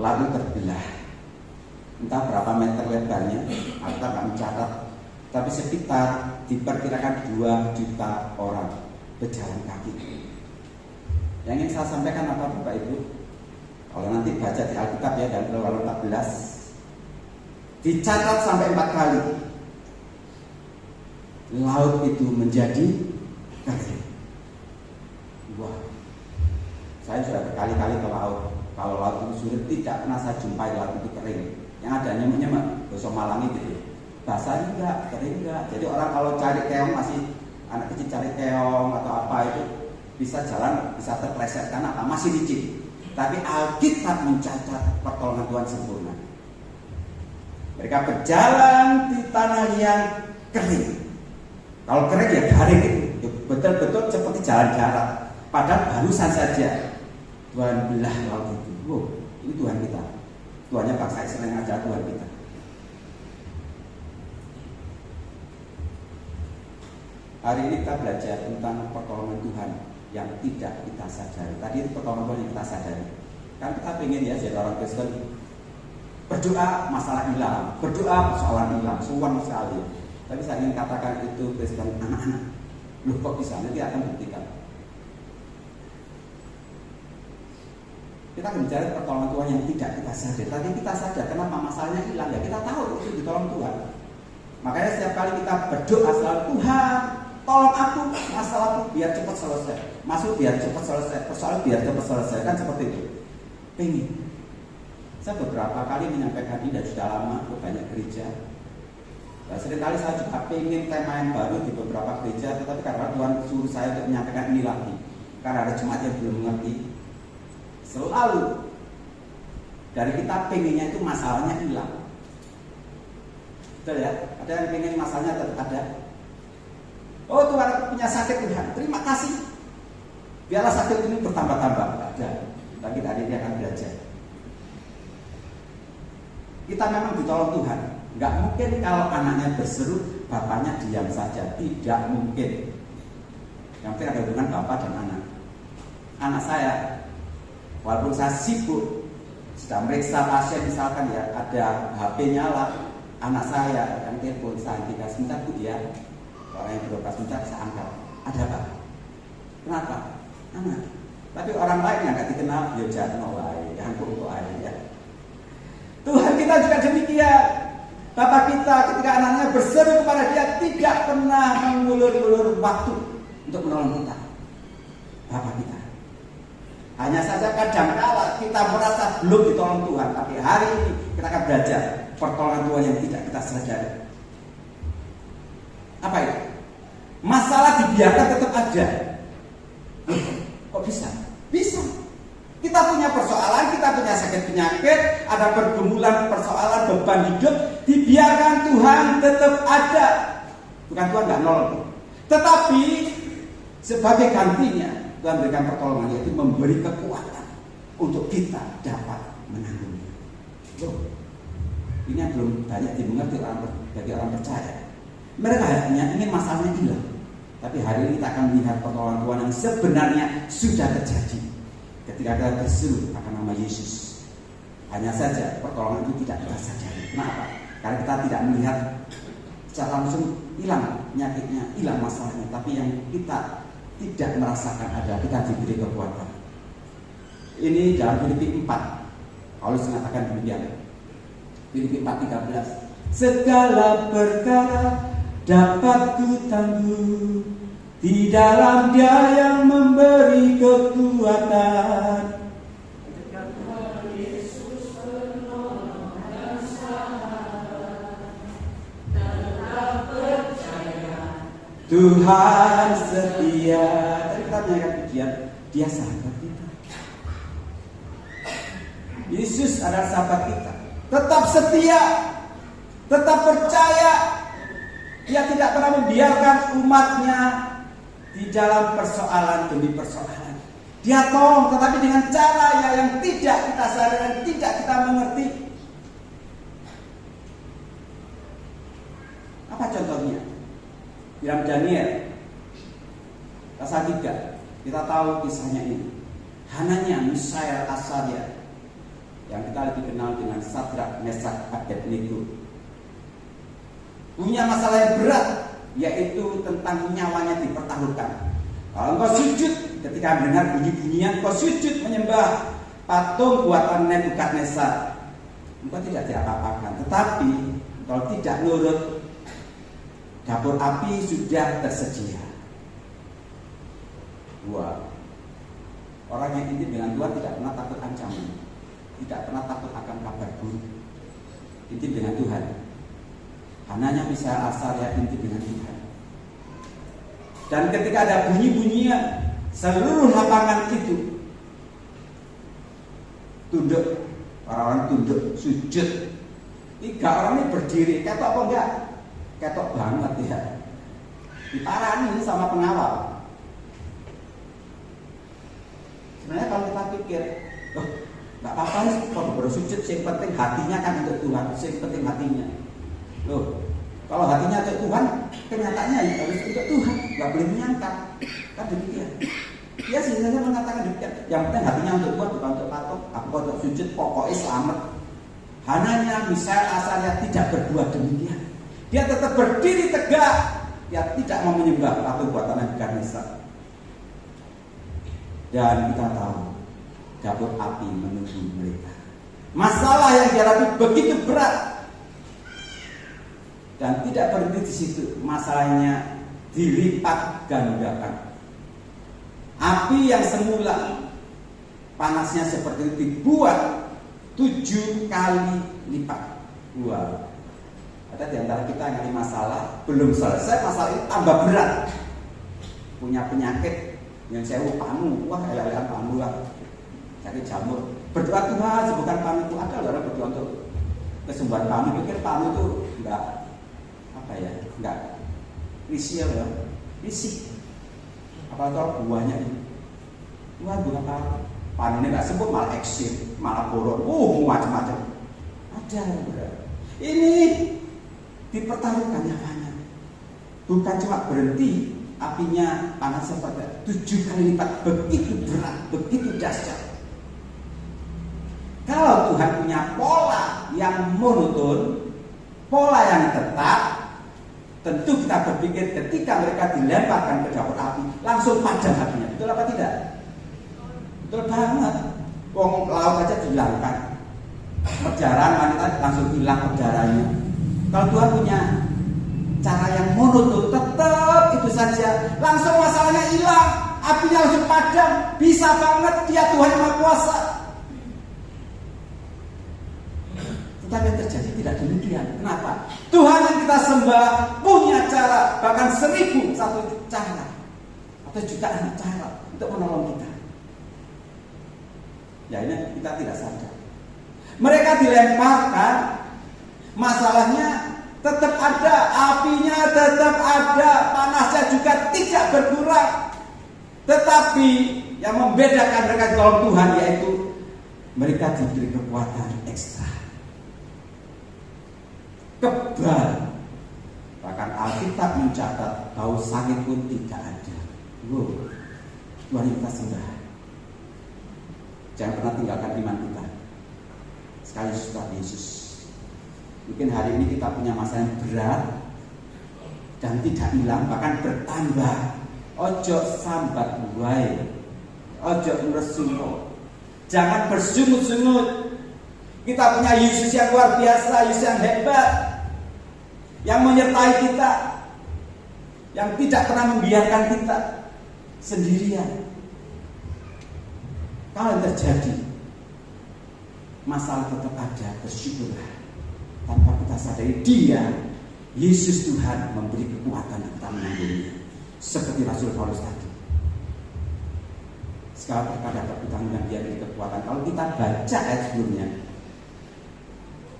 Lalu terbelah. Entah berapa meter lebarnya, atau nggak mencatat. Tapi sekitar diperkirakan 2 juta orang berjalan kaki. Yang ingin saya sampaikan apa Bapak Ibu? Kalau nanti baca di Alkitab ya, dan Keluaran 14 dicatat sampai 4 kali laut itu menjadi kering. Wah, saya sudah berkali-kali ke laut. Kalau laut itu surut, tidak pernah saya jumpai laut itu kering. Yang ada nyemek-nyemek, bahasa Malangi gitu. Basah enggak, kering enggak. Jadi orang kalau cari keong, masih anak kecil cari keong atau apa itu bisa jalan, bisa terpleset karena apa? Masih licin. Tapi Alkitab mencatat pertolongan Tuhan sempurna. Mereka berjalan di tanah yang kering. Kalau kering ya garing gitu. Betul-betul seperti jalan darat. Padahal barusan saja Tuhan belah laut itu. Wow, ini Tuhan kita. Tuhannya bangsa Israel aja Tuhan kita. Hari ini kita belajar tentang pertolongan Tuhan yang tidak kita sadari. Tadi itu pertolongan Tuhan yang kita sadari. Kan kita pengen ya jadi orang Kristen berdoa masalah hilang, berdoa persoalan hilang, suwan sekali. Tapi saya ingin katakan itu Kristen anak-anak. Loh kok bisa? Nanti akan buktikan. Kita akan bicara pertolongan Tuhan yang tidak kita sadari. Tadi kita sadar kenapa masalahnya hilang ya, kita tahu itu ditolong Tuhan. Makanya setiap kali kita berdoa selalu, Tuhan tolong aku, masalahku biar cepat selesai, masuk biar cepat selesai, persoalan biar cepat selesai, kan seperti itu. Pengen. Saya beberapa kali menyampaikan ini dan sudah lama ke banyak gereja. Nah, seringkali saya juga pengen tema yang baru di beberapa gereja, tetapi karena Tuhan suruh saya untuk menyampaikan ini lagi, karena ada jemaat yang belum mengerti. Selalu dari kita pengennya itu masalahnya hilang. Betul ya? Ada yang pengen masalahnya tetap ada. Oh Tuhan, aku punya sakit Tuhan, terima kasih. Biarlah sakit ini bertambah-tambah. Ada. Tapi hari ini akan belajar. Kita memang ditolong Tuhan. Nggak mungkin kalau anaknya berseru, bapaknya diam saja. Tidak mungkin. Yang penting ada hubungan bapak dan anak. Anak saya, walaupun saya sibuk, sedang meriksa pasien misalkan ya, ada HP nyala, anak saya yang telepon saya hentikan sebentar Bu ya. Orang yang berobat sebentar saya angkat. Ada apa? Kenapa? Anak. Tapi orang lain yang nggak dikenal, ya jangan wae, yang kok ya. Tuhan kita juga demikian. Bapak kita ketika anaknya berseru kepada Dia tidak pernah mengulur-ulur waktu untuk menolong kita. Bapak kita. Hanya saja kadang-kala kita merasa belum ditolong Tuhan, tapi hari ini kita akan belajar pertolongan Tuhan yang tidak kita sadari. Apa itu? Masalah dibiarkan tetap ada. Kok bisa? Bisa. Kita punya persoalan, kita punya sakit penyakit, ada pergumulan persoalan beban hidup, dibiarkan Tuhan tetap ada. Bukan Tuhan nggak nolong, tetapi sebagai gantinya Tuhan berikan pertolongan, yaitu memberi kekuatan untuk kita dapat menanggungnya. Loh, ini yang belum banyak dimengerti bagi orang percaya. Mereka hanya ingin masalahnya hilang. Tapi hari ini kita akan melihat pertolongan Tuhan yang sebenarnya sudah terjadi ketika kita berseru akan nama Yesus. Hanya saja pertolongan itu tidak kita sadari. Kenapa? Karena kita tidak melihat secara langsung hilang penyakitnya, hilang masalahnya. Tapi yang kita tidak merasakan ada, kita diberi kekuatan. Ini dalam Filipi 4. Paulus mengatakan demikian. Filipi 4:13. Segala perkara dapat ku tangguh di dalam Dia yang memberi kekuatan. Tuhan setia. Tadi kita menyanyikan pujian, Dia sahabat kita. Yesus adalah sahabat kita. Tetap setia, tetap percaya. Dia tidak pernah membiarkan umatnya di dalam persoalan demi persoalan. Dia tolong, tetapi dengan cara yang tidak kita sadari dan tidak kita mengerti. Apa contohnya? Dalam Daniel pasal 3, kita tahu kisahnya ini. Hananya, Mishael, Azaria, yang kita lebih kenal dengan Sadrak, Meshach, Abednego, punya masalah yang berat, yaitu tentang nyawanya dipertaruhkan. Kalau engkau sujud, ketika mendengar bunyi-bunyian, engkau sujud menyembah patung buatan Nebukadnezar, engkau tidak diapa-apakan. Tetapi kalau tidak nurut, dapur api sudah tersedia. Dua, orang yang intim dengan Tuhan tidak pernah takut ancaman, tidak pernah takut akan kabar buruk. Intim dengan Tuhan. Hananya bisa Azaria intim dengan Tuhan. Dan ketika ada bunyi-bunyian, seluruh lapangan itu tunduk. Orang-orang tunduk, sujud. 3 orang ini berdiri, ketok apa enggak? Ketok banget ya. Diparani sama pengawal. Sebenarnya kalau kita pikir, loh, nggak apa-apa nih kalau bersujud, yang penting hatinya kan untuk Tuhan, yang penting hatinya. Loh, kalau hatinya untuk Tuhan, kenyataannya ya harus untuk Tuhan, nggak boleh menyangka. Kan demikian. Dia sebenarnya mengatakan demikian. Yang penting hatinya untuk Tuhan, bukan untuk patung. Aku untuk sujud, pokoknya selamat. Hananya, Mishael, Azaria tidak berbuat demikian. Dia tetap berdiri tegak. Dia tidak mau menyembah patung buatan Nebukadnezar. Dan kita tahu dapur api menunggu mereka. Masalah yang dihadapi begitu berat. Dan tidak berhenti di situ. Masalahnya dilipat gandakan. Api yang semula panasnya seperti itu dibuat 7 kali lipat. Wah. Ada di antara kita yang ada masalah, belum selesai masalah itu tambah berat. Punya penyakit yang saya panu, wah elekan panu lah. Sakit jamur. Berdoa Tuhan, bukan panu itu ada loh orang berdoa untuk kesembuhan panu. Pikir panu itu enggak apa ya, enggak risih ya, risih. Apalagi buahnya ini. Tuhan bukan panu ini enggak sembuh, malah eksir, malah boron, macam-macam. Ada berat. Ini dipertaruhkan nyawanya. Bukan cuma berhenti apinya panas seperti 7 kali lipat, begitu berat, begitu dahsyat. Kalau Tuhan punya pola yang monoton, pola yang tetap, tentu kita berpikir ketika mereka dilemparkan ke dapur api, langsung padam apinya. Betul apa tidak? Betul banget. Wong laut aja dihilangkan, perjalanan wanita langsung hilang perjalanannya. Kalau Tuhan punya cara yang monoton, tetap itu saja, langsung masalahnya hilang, apinya langsung padam. Bisa banget, dia Tuhan yang Maha Kuasa. Tetapi yang terjadi tidak demikian. Kenapa? Tuhan yang kita sembah punya cara, bahkan 1001 cara atau jutaan cara untuk menolong kita. Ya, ini kita tidak sadar. Mereka dilemparkan, masalahnya tetap ada, apinya tetap ada, panasnya juga tidak berkurang. Tetapi yang membedakan mereka dengan Tuhan yaitu mereka diberi kekuatan ekstra, kebal. Bahkan Alkitab mencatat bau sangit pun tidak ada. Wow, Tuhan kita sembah. Jangan pernah tinggalkan iman kita. Sekali setelah Yesus. Mungkin hari ini kita punya masalah yang berat dan tidak hilang, bahkan bertambah. Ojo sambat wae, ojo meresungo, jangan bersungut-sungut. Kita punya Yesus yang luar biasa, Yesus yang hebat, yang menyertai kita, yang tidak pernah membiarkan kita sendirian. Kalau terjadi masalah tetap ada, bersyukurlah. Tanpa kita sadari Dia, Yesus Tuhan memberi kekuatan kita menanggungnya. Seperti Rasul Paulus tadi. Sekarang terkadang kita dengan Dia beri kekuatan. Kalau kita baca ayat sebelumnya,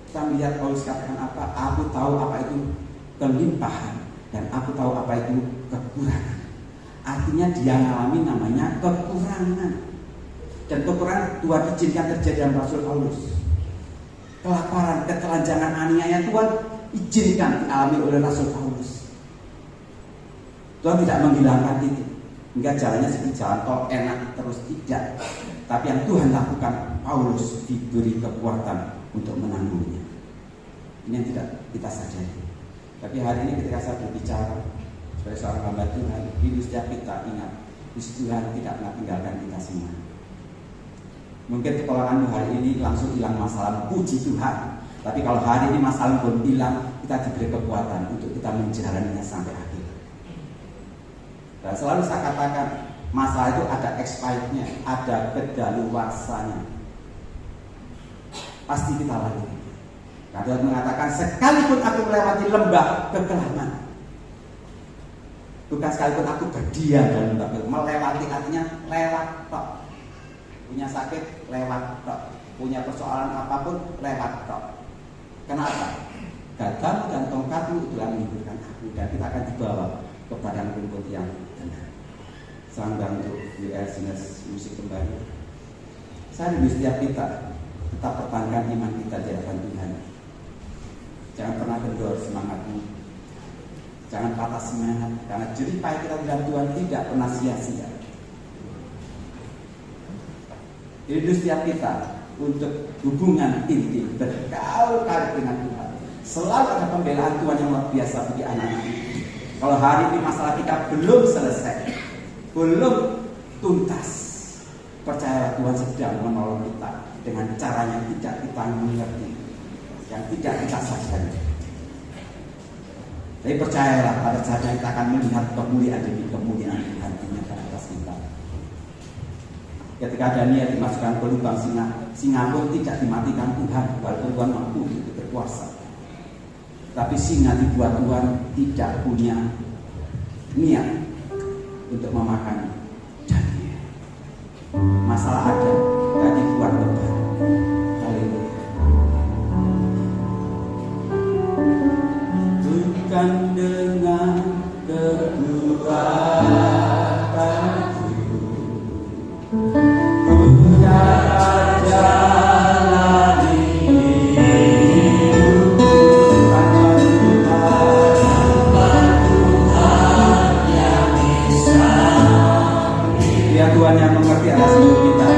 kita melihat Paulus katakan apa? Aku tahu apa itu kelimpahan dan aku tahu apa itu kekurangan. Artinya dia mengalami namanya kekurangan. Dan kekurangan Tuhan izinkan terjadi dalam Rasul Paulus. Kelaparan, ketelanjangan, aniaya Tuhan izinkan dialami oleh Rasul Paulus. Tuhan tidak menghilangkan itu, hingga jalannya seperti jalan tol enak terus, tidak. Tapi yang Tuhan lakukan, Paulus diberi kekuatan untuk menanggungnya. Ini yang tidak kita sadari. Tapi hari ini ketika saya berbicara sebagai seorang hamba Tuhan, hidup setiap kita ingat, Tuhan tidak pernah tinggalkan kita semua. Mungkin pertolonganmu hari ini langsung hilang masalah, puji Tuhan. Tapi kalau hari ini masalah pun hilang, kita diberi kekuatan untuk kita menjalaninya sampai akhir. Dan selalu saya katakan, masalah itu ada expirednya, ada kedaluarsanya. Pasti kita lalui. Nah, Tuhan mengatakan, sekalipun aku melewati lembah kekelaman, bukan sekalipun aku berdiam dalam lembah kekelaman, melewati artinya lewat tok. Punya sakit lewat tok, punya persoalan apapun lewat tok. Kenapa? Gagamu dan tongkatmu itulah menghiburkan aku, dan kita akan dibawa ke padang rumput yang tenang. Selamat untuk WL Singers Musik kembali. Saya rindu setiap kita tetap pertahankan iman kita di hadapan Tuhan. Jangan pernah kendor semangatmu, jangan patah semangat, karena jerih payah kita di dalam Tuhan tidak pernah sia-sia. Hidup setiap kita untuk hubungan intim berkali-kali dengan Tuhan. Selalu ada pembelaan Tuhan yang luar biasa bagi anak-anak. Kalau hari ini masalah kita belum selesai, belum tuntas, percayalah Tuhan sedang menolong kita dengan cara yang tidak kita mengerti, yang tidak kita sadari. Tapi percayalah pada saatnya kita akan melihat kemuliaan demi kemuliaan Tuhan di atas kita. Ketika Daniel dimasukkan ke lubang singa pun tidak dimatikan Tuhan, walaupun Tuhan mampu untuk berkuasa. Tapi singa dibuat Tuhan tidak punya niat untuk memakan Daniel. Masalah ada, tadi dibuat lebah. Haleluya. Bukan dengan kekuatan Tuhan yang mengerti atas hidup kita.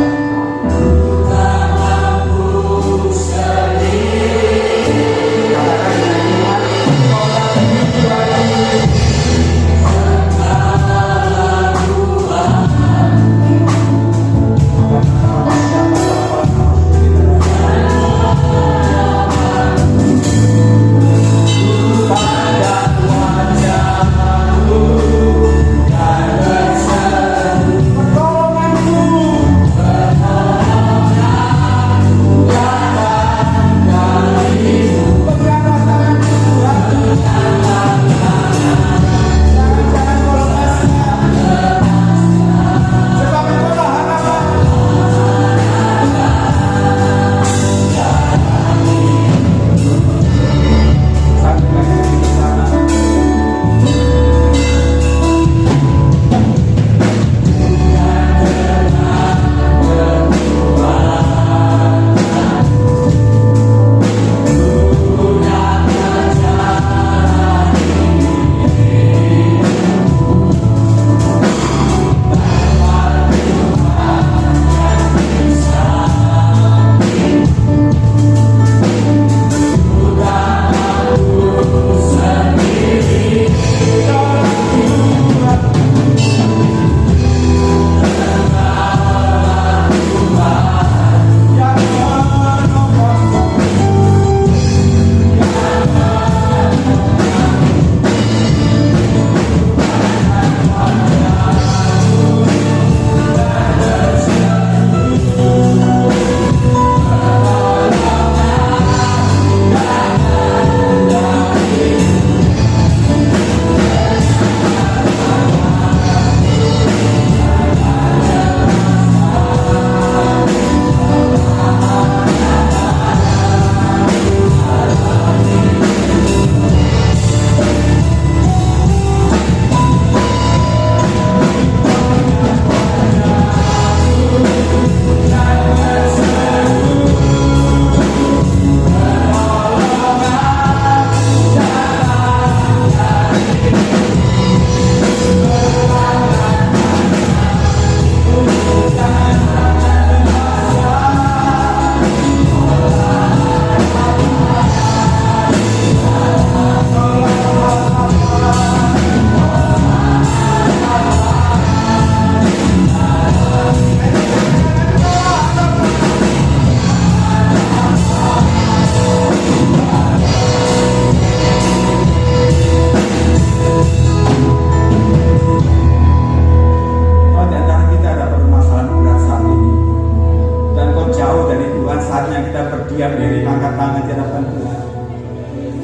saatnya kita berdiam diri, angkat tangan di hadapan Tuhan.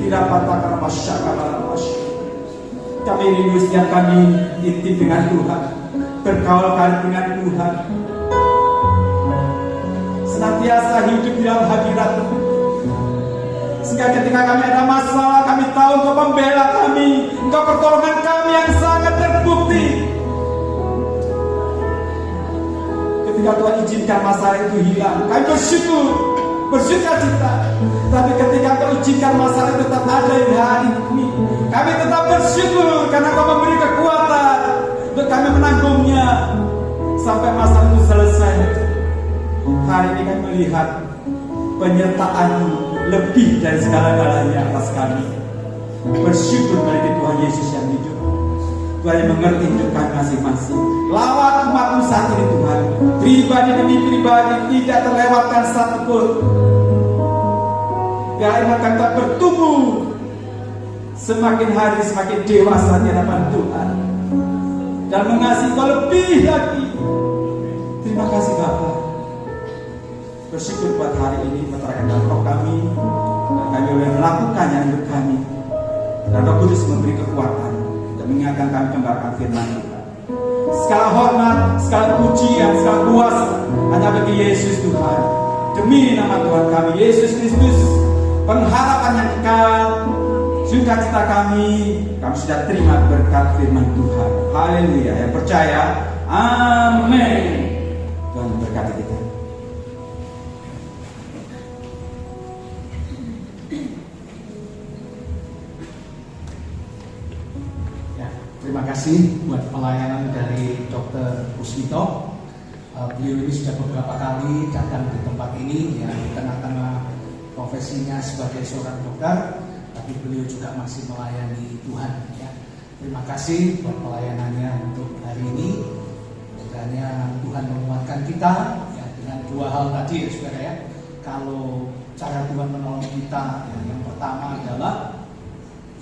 Tidak patahkan masyarakat. Kami rindu setiap kami intim dengan Tuhan, bergaul dengan Tuhan, senantiasa hidup di dalam hadirat Tuhan. Sehingga ketika kami ada masalah, kami tahu Engkau pembela kami, Engkau pertolongan kami yang sangat terbukti. Ketika Tuhan izinkan masalah itu hilang, kami bersyukur, bersuka cita. Tapi ketika Engkau izinkan masalah itu tetap ada di hari ini, kami tetap bersyukur karena Engkau memberi kekuatan untuk kami menanggungnya sampai masalah itu selesai. Hari ini kami melihat penyertaan-Mu lebih dari segala-galanya atas kami. Bersyukur bagi Tuhan Yesus yang hidup. Tuhan yang mengerti hidup kami masing-masing. Lawat umat-Mu saat ini Tuhan, pribadi demi pribadi, tidak terlewatkan satupun. Biarlah kami tetap bertumbuh, semakin hari semakin dewasa di hadapan Tuhan, dan mengasihi Kau lebih lagi. Terima kasih Bapa. Bersyukur buat hari ini, meteraikan dalam roh kami, dan kami boleh melakukannya untuk kami. Dan Roh Kudus memberi kekuatan dan mengingatkan kami kembali firman Tuhan. Segala hormat, segala pujian, segala kuasa hanya bagi Yesus Tuhan. Demi nama Tuhan kami Yesus Kristus, pengharapan yang kekal, sukacita kami sudah terima berkat firman Tuhan. Haleluya. Yang percaya, amin. Tuhan berkati kita. Terima kasih buat pelayanan dari Dr. Pusmito. Beliau ini sudah beberapa kali datang di tempat ini, ya, di tengah-tengah profesinya sebagai seorang dokter, tapi beliau juga masih melayani Tuhan. Ya. Terima kasih buat pelayanannya untuk hari ini. Kiranya Tuhan menguatkan kita, ya, dengan dua hal tadi, ya, saudara ya. Kalau cara Tuhan menolong kita, ya, yang pertama adalah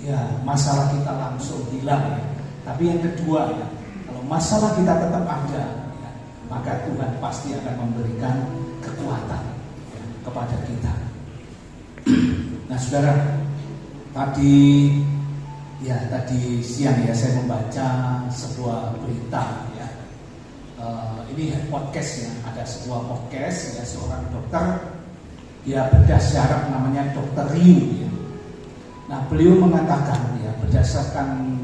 ya masalah kita langsung hilang. Ya. Tapi yang kedua, ya, kalau masalah kita tetap ada, ya, maka Tuhan pasti akan memberikan kekuatan, ya, kepada kita. Nah, saudara, tadi siang ya saya membaca sebuah berita, ya. Ini podcast, ya, ada sebuah podcast, ya, seorang dokter, dia bedah syaraf namanya Dr. Ryu, ya. Nah, beliau mengatakan, ya, berdasarkan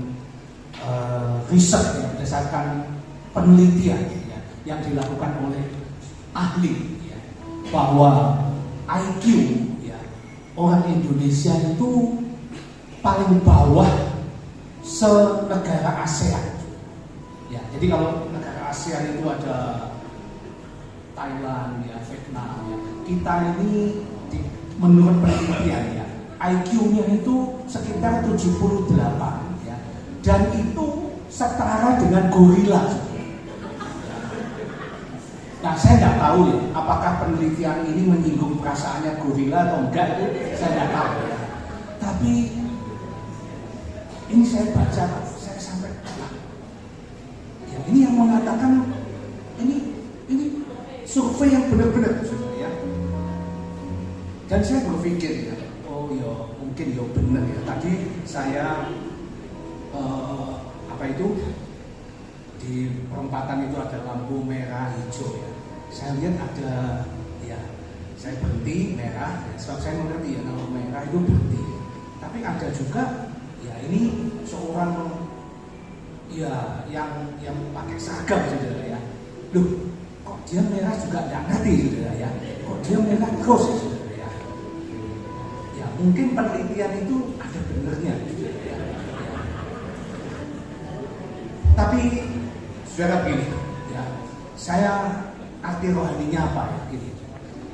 riset, ya, berdasarkan penelitian, ya, yang dilakukan oleh ahli, ya, bahwa IQ, ya, orang Indonesia itu paling bawah se-negara ASEAN. Ya, jadi kalau negara ASEAN itu ada Thailand, ya, Vietnam, ya, kita ini menurut penelitian, ya, IQ-nya itu sekitar 78. Dan itu setara dengan gorila. Nah, saya nggak tahu, ya, apakah penelitian ini menyinggung perasaannya gorila atau enggak, itu saya nggak tahu, ya. Tapi ini saya baca, saya sampai ya, ini yang mengatakan ini survei yang benar-benar, ya. Dan saya berpikir, ya, oh ya mungkin ya benar, ya. Tadi saya di perempatan itu ada lampu merah hijau, ya. Saya lihat ada, ya, saya berhenti merah, ya, sebab saya mengerti, ya, kalau merah itu berhenti. Tapi ada juga, ya, ini seorang, ya, yang pakai seragam, saudara, ya. Loh, kok dia merah juga nggak ngerti, saudara, ya. Kok dia merah terus, ya, saudara, ya. Ya, mungkin penelitian itu ada benernya, saudara, ya. Tapi saudara begini, ya, saya arti rohaninya apa, ya, gini.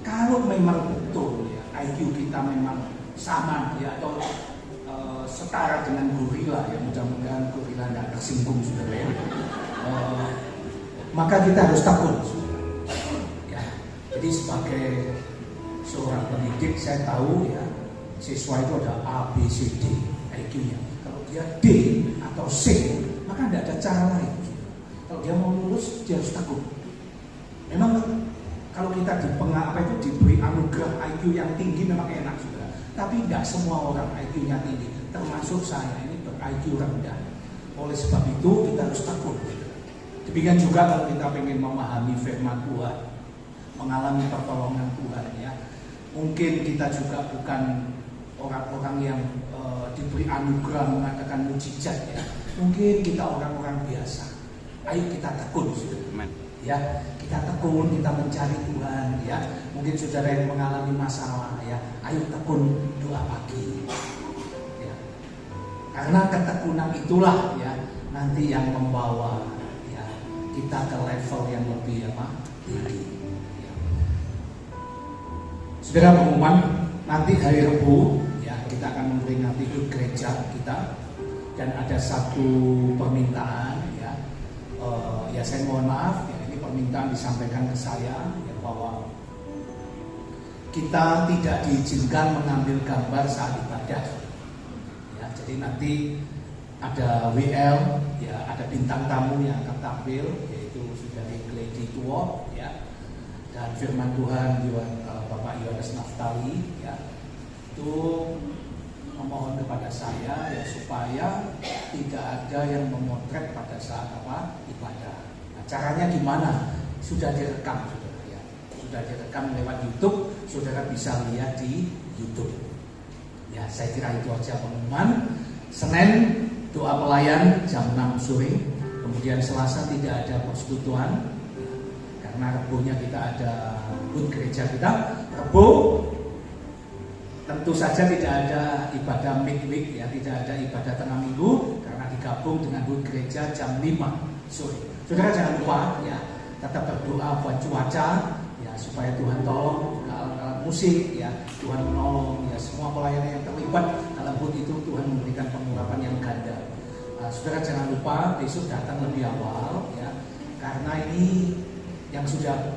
Kalau memang betul, ya, IQ kita memang sama, ya, atau setara dengan gorila, ya, mudah-mudahan gorila nggak tersinggung, saudara, ya. Maka kita harus takut, saudara. Ya, jadi sebagai seorang pendidik saya tahu, ya, siswa itu ada A, B, C, D IQ-nya. Kalau dia D atau C, maka tidak ada cara lain. Kalau dia mau lulus, dia harus takut. Memang Kalau kita diberi anugerah IQ yang tinggi memang enak saudara. Tapi tidak semua orang IQ-nya tinggi, termasuk saya ini ber-IQ rendah. Oleh sebab itu kita harus takut. Demikian juga kalau kita ingin memahami firman Tuhan, mengalami pertolongan Tuhan ya. Mungkin kita juga bukan orang-orang yang diberi anugerah mengatakan mujizat ya. Mungkin kita orang-orang biasa. Ayo kita tekun saudara. Ya, kita tekun, kita mencari Tuhan ya. Mungkin saudara yang mengalami masalah ya, ayo tekun doa pagi. Ya. Karena ketekunan itulah ya nanti yang membawa ya kita ke level yang lebih tinggi. Ya. Saudara, pengumuman nanti hari Rabu ya kita akan memperingati HUT gereja kita dan ada satu permintaan ya. Ya saya mohon maaf ya, ini permintaan disampaikan ke saya ya, bahwa kita tidak diizinkan mengambil gambar saat ibadah ya, jadi nanti ada WL ya, ada bintang tamu yang akan tampil yaitu Saudari Gledi Tuo ya, dan firman Tuhan Bapak Yohanes Naftali ya, itu memohon kepada saya ya supaya tidak ada yang memotret pada saat ibadah. Nah, caranya gimana? Sudah direkam saudara ya. Sudah direkam lewat YouTube, saudara bisa lihat di YouTube. Ya, saya kira itu aja pengumuman. Senin doa pelayan jam 6 sore. Kemudian Selasa tidak ada persekutuan ya, karena Rebunya kita ada HUT gereja kita. Rebu tentu saja tidak ada ibadah midweek ya, tidak ada ibadah tengah minggu karena digabung dengan HUT gereja jam 5 sore. Saudara jangan lupa ya, tetap berdoa buat cuaca ya supaya Tuhan tolong alat-alat musik ya, Tuhan menolong ya, semua pelayanan yang terlibat dalam HUT itu Tuhan memberikan pengurapan yang ganda. Saudara jangan lupa besok datang lebih awal ya, karena ini yang sudah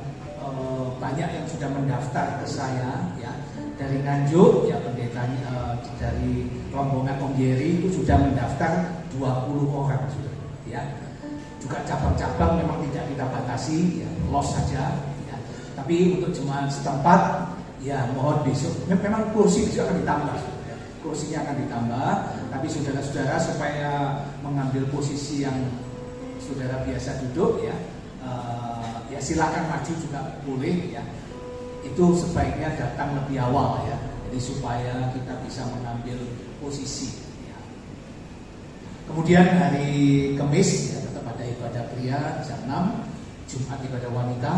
banyak yang sudah mendaftar ke saya ya. Dari Nganjuk ya, pendetanya dari rombongan Om Yeri itu sudah mendaftar 20 orang sudah ya. Juga cabang-cabang memang tidak kita batasi ya, los saja ya. Tapi untuk jemaat setempat ya mohon besok memang kursi juga akan ditambah ya. Kursinya akan ditambah, tapi saudara-saudara supaya mengambil posisi yang saudara biasa duduk ya, ya silakan maju juga boleh ya. Itu sebaiknya datang lebih awal ya, jadi supaya kita bisa mengambil posisi ya. Kemudian hari Kamis ya, tetap ada ibadah pria jam 6, Jumat ibadah wanita,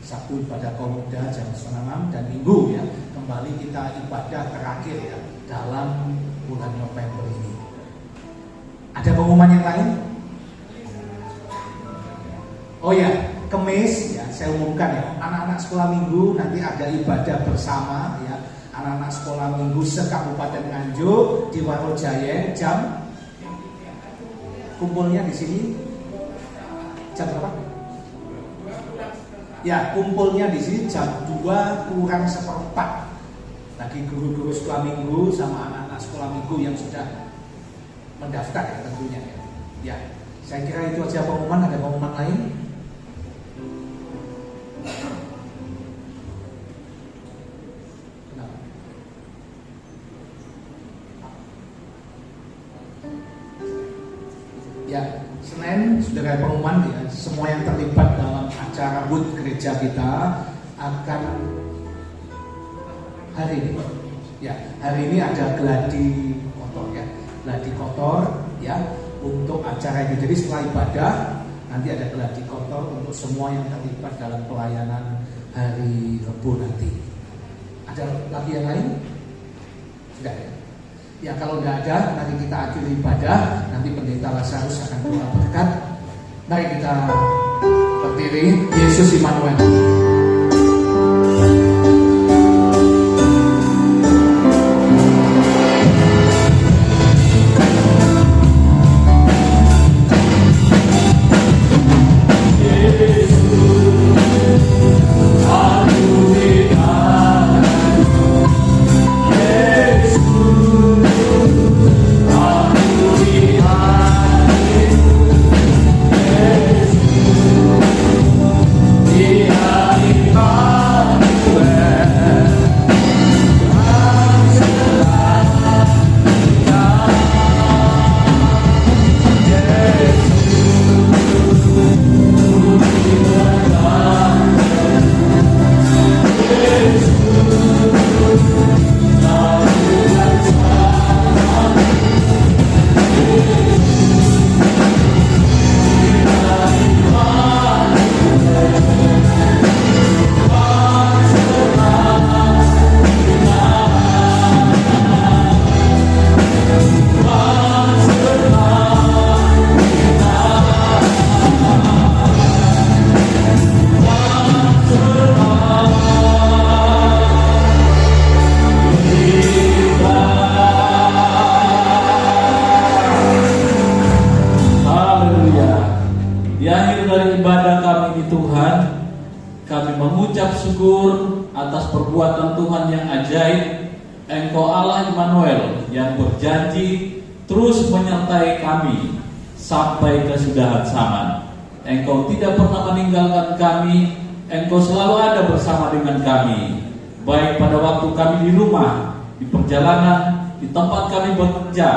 Sabtu ibadah kaum muda jam 5:30, dan Minggu ya kembali kita ibadah terakhir ya dalam bulan November ini. Ada pengumuman yang lain? Oh ya, Kemis ya saya umumkan ya, anak-anak sekolah minggu nanti ada ibadah bersama ya, anak-anak sekolah minggu se-Kabupaten Nganjuk di Warojaya jam kumpulnya di sini jam berapa? Ya, kumpulnya di sini jam 2:kurang 1/4. Bagi guru-guru sekolah minggu sama anak-anak sekolah minggu yang sudah mendaftar ya tentunya ya. Ya, saya kira itu aja pengumuman. Ada pengumuman lain? Ya, Senin sudah ada pengumuman ya, semua yang terlibat dalam acara HUT gereja kita akan hari ini. Ya, hari ini ada gladi kotor ya, gladi kotor ya untuk acara ini. Jadi setelah ibadah nanti ada gladi kotor untuk semua yang terlibat dalam pelayanan hari Rabu nanti. Ada lagi yang lain? Sudah ya. Ya kalau nggak ada, nanti kita akhiri ibadah. Nanti pendeta Lazarus akan doa berkat. Mari kita berdiri. Yesus Immanuel. Yeah. syukur atas perbuatan Tuhan yang ajaib. Engkau Allah Immanuel yang berjanji terus menyertai kami sampai kesudahan zaman. Engkau tidak pernah meninggalkan kami. Engkau selalu ada bersama dengan kami, baik pada waktu kami di rumah, di perjalanan, di tempat kami bekerja,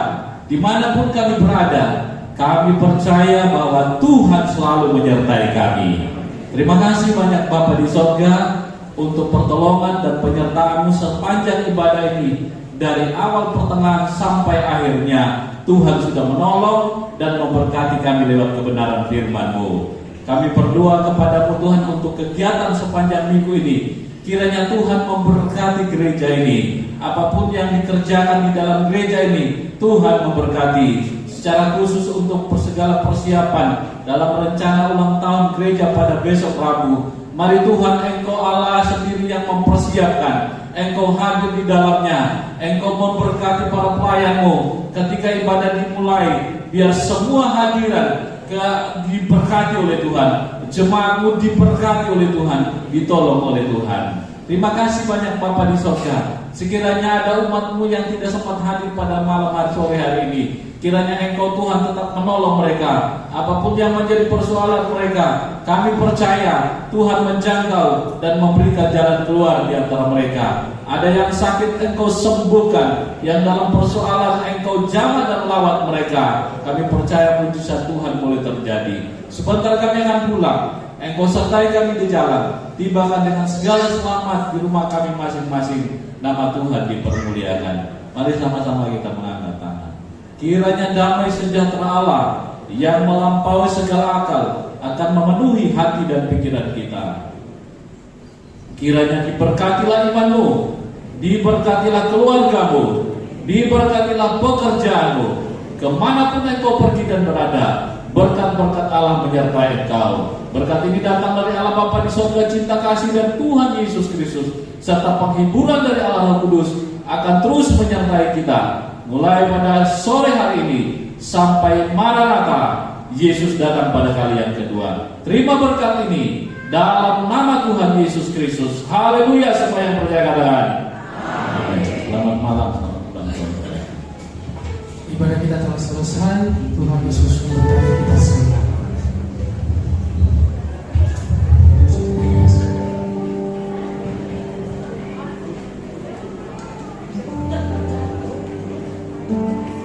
dimanapun kami berada. Kami percaya bahwa Tuhan selalu menyertai kami. Terima kasih banyak Bapa di sorga untuk pertolongan dan penyertaan-Mu sepanjang ibadah ini. Dari awal pertengahan sampai akhirnya Tuhan sudah menolong dan memberkati kami lewat kebenaran firman-Mu. Kami berdoa kepada-Mu Tuhan untuk kegiatan sepanjang minggu ini. Kiranya Tuhan memberkati gereja ini. Apapun yang dikerjakan di dalam gereja ini, Tuhan memberkati. Secara khusus untuk segala persiapan dalam rencana ulang tahun gereja pada besok Rabu. Mari Tuhan, Engkau Allah sendiri yang mempersiapkan. Engkau hadir di dalamnya. Engkau memberkati para pelayan-Mu ketika ibadah dimulai. Biar semua hadiran diberkati oleh Tuhan. Jemaat-Mu diberkati oleh Tuhan, ditolong oleh Tuhan. Terima kasih banyak Bapa di sorga. Sekiranya ada umat-Mu yang tidak sempat hadir pada malam hari sore hari ini, kiranya Engkau Tuhan tetap menolong mereka. Apapun yang menjadi persoalan mereka, kami percaya Tuhan menjangkau dan memberikan jalan keluar di antara mereka. Ada yang sakit Engkau sembuhkan, yang dalam persoalan Engkau jamah dan lawat mereka. Kami percaya mujizat Tuhan mulai terjadi. Sebentar kami akan pulang, Engkau sertai kami di jalan. Tibakan dengan segala selamat di rumah kami masing-masing. Nama Tuhan dipermuliakan. Mari sama-sama kita mengangkat tangan. Kiranya damai sejahtera Allah yang melampaui segala akal akan memenuhi hati dan pikiran kita. Kiranya diberkatilah iman-Mu, diberkatilah keluarga-Mu, diberkatilah pekerjaan-Mu. Kemanapun Engkau pergi dan berada, berkat-berkat Allah menyertai Engkau. Berkat ini datang dari Allah Bapa di sorga, cinta kasih dan Tuhan Yesus Kristus, serta penghiburan dari Allah Roh Kudus akan terus menyertai kita. Mulai pada sore hari ini sampai Maranatha, Yesus datang pada kali yang kedua. Terima berkat ini dalam nama Tuhan Yesus Kristus. Haleluya, semua yang percaya katakan amin. Selamat malam, selamat pulang. Ibadah kita telah selesai. Tuhan Yesus memberkati kita semua. Thank you.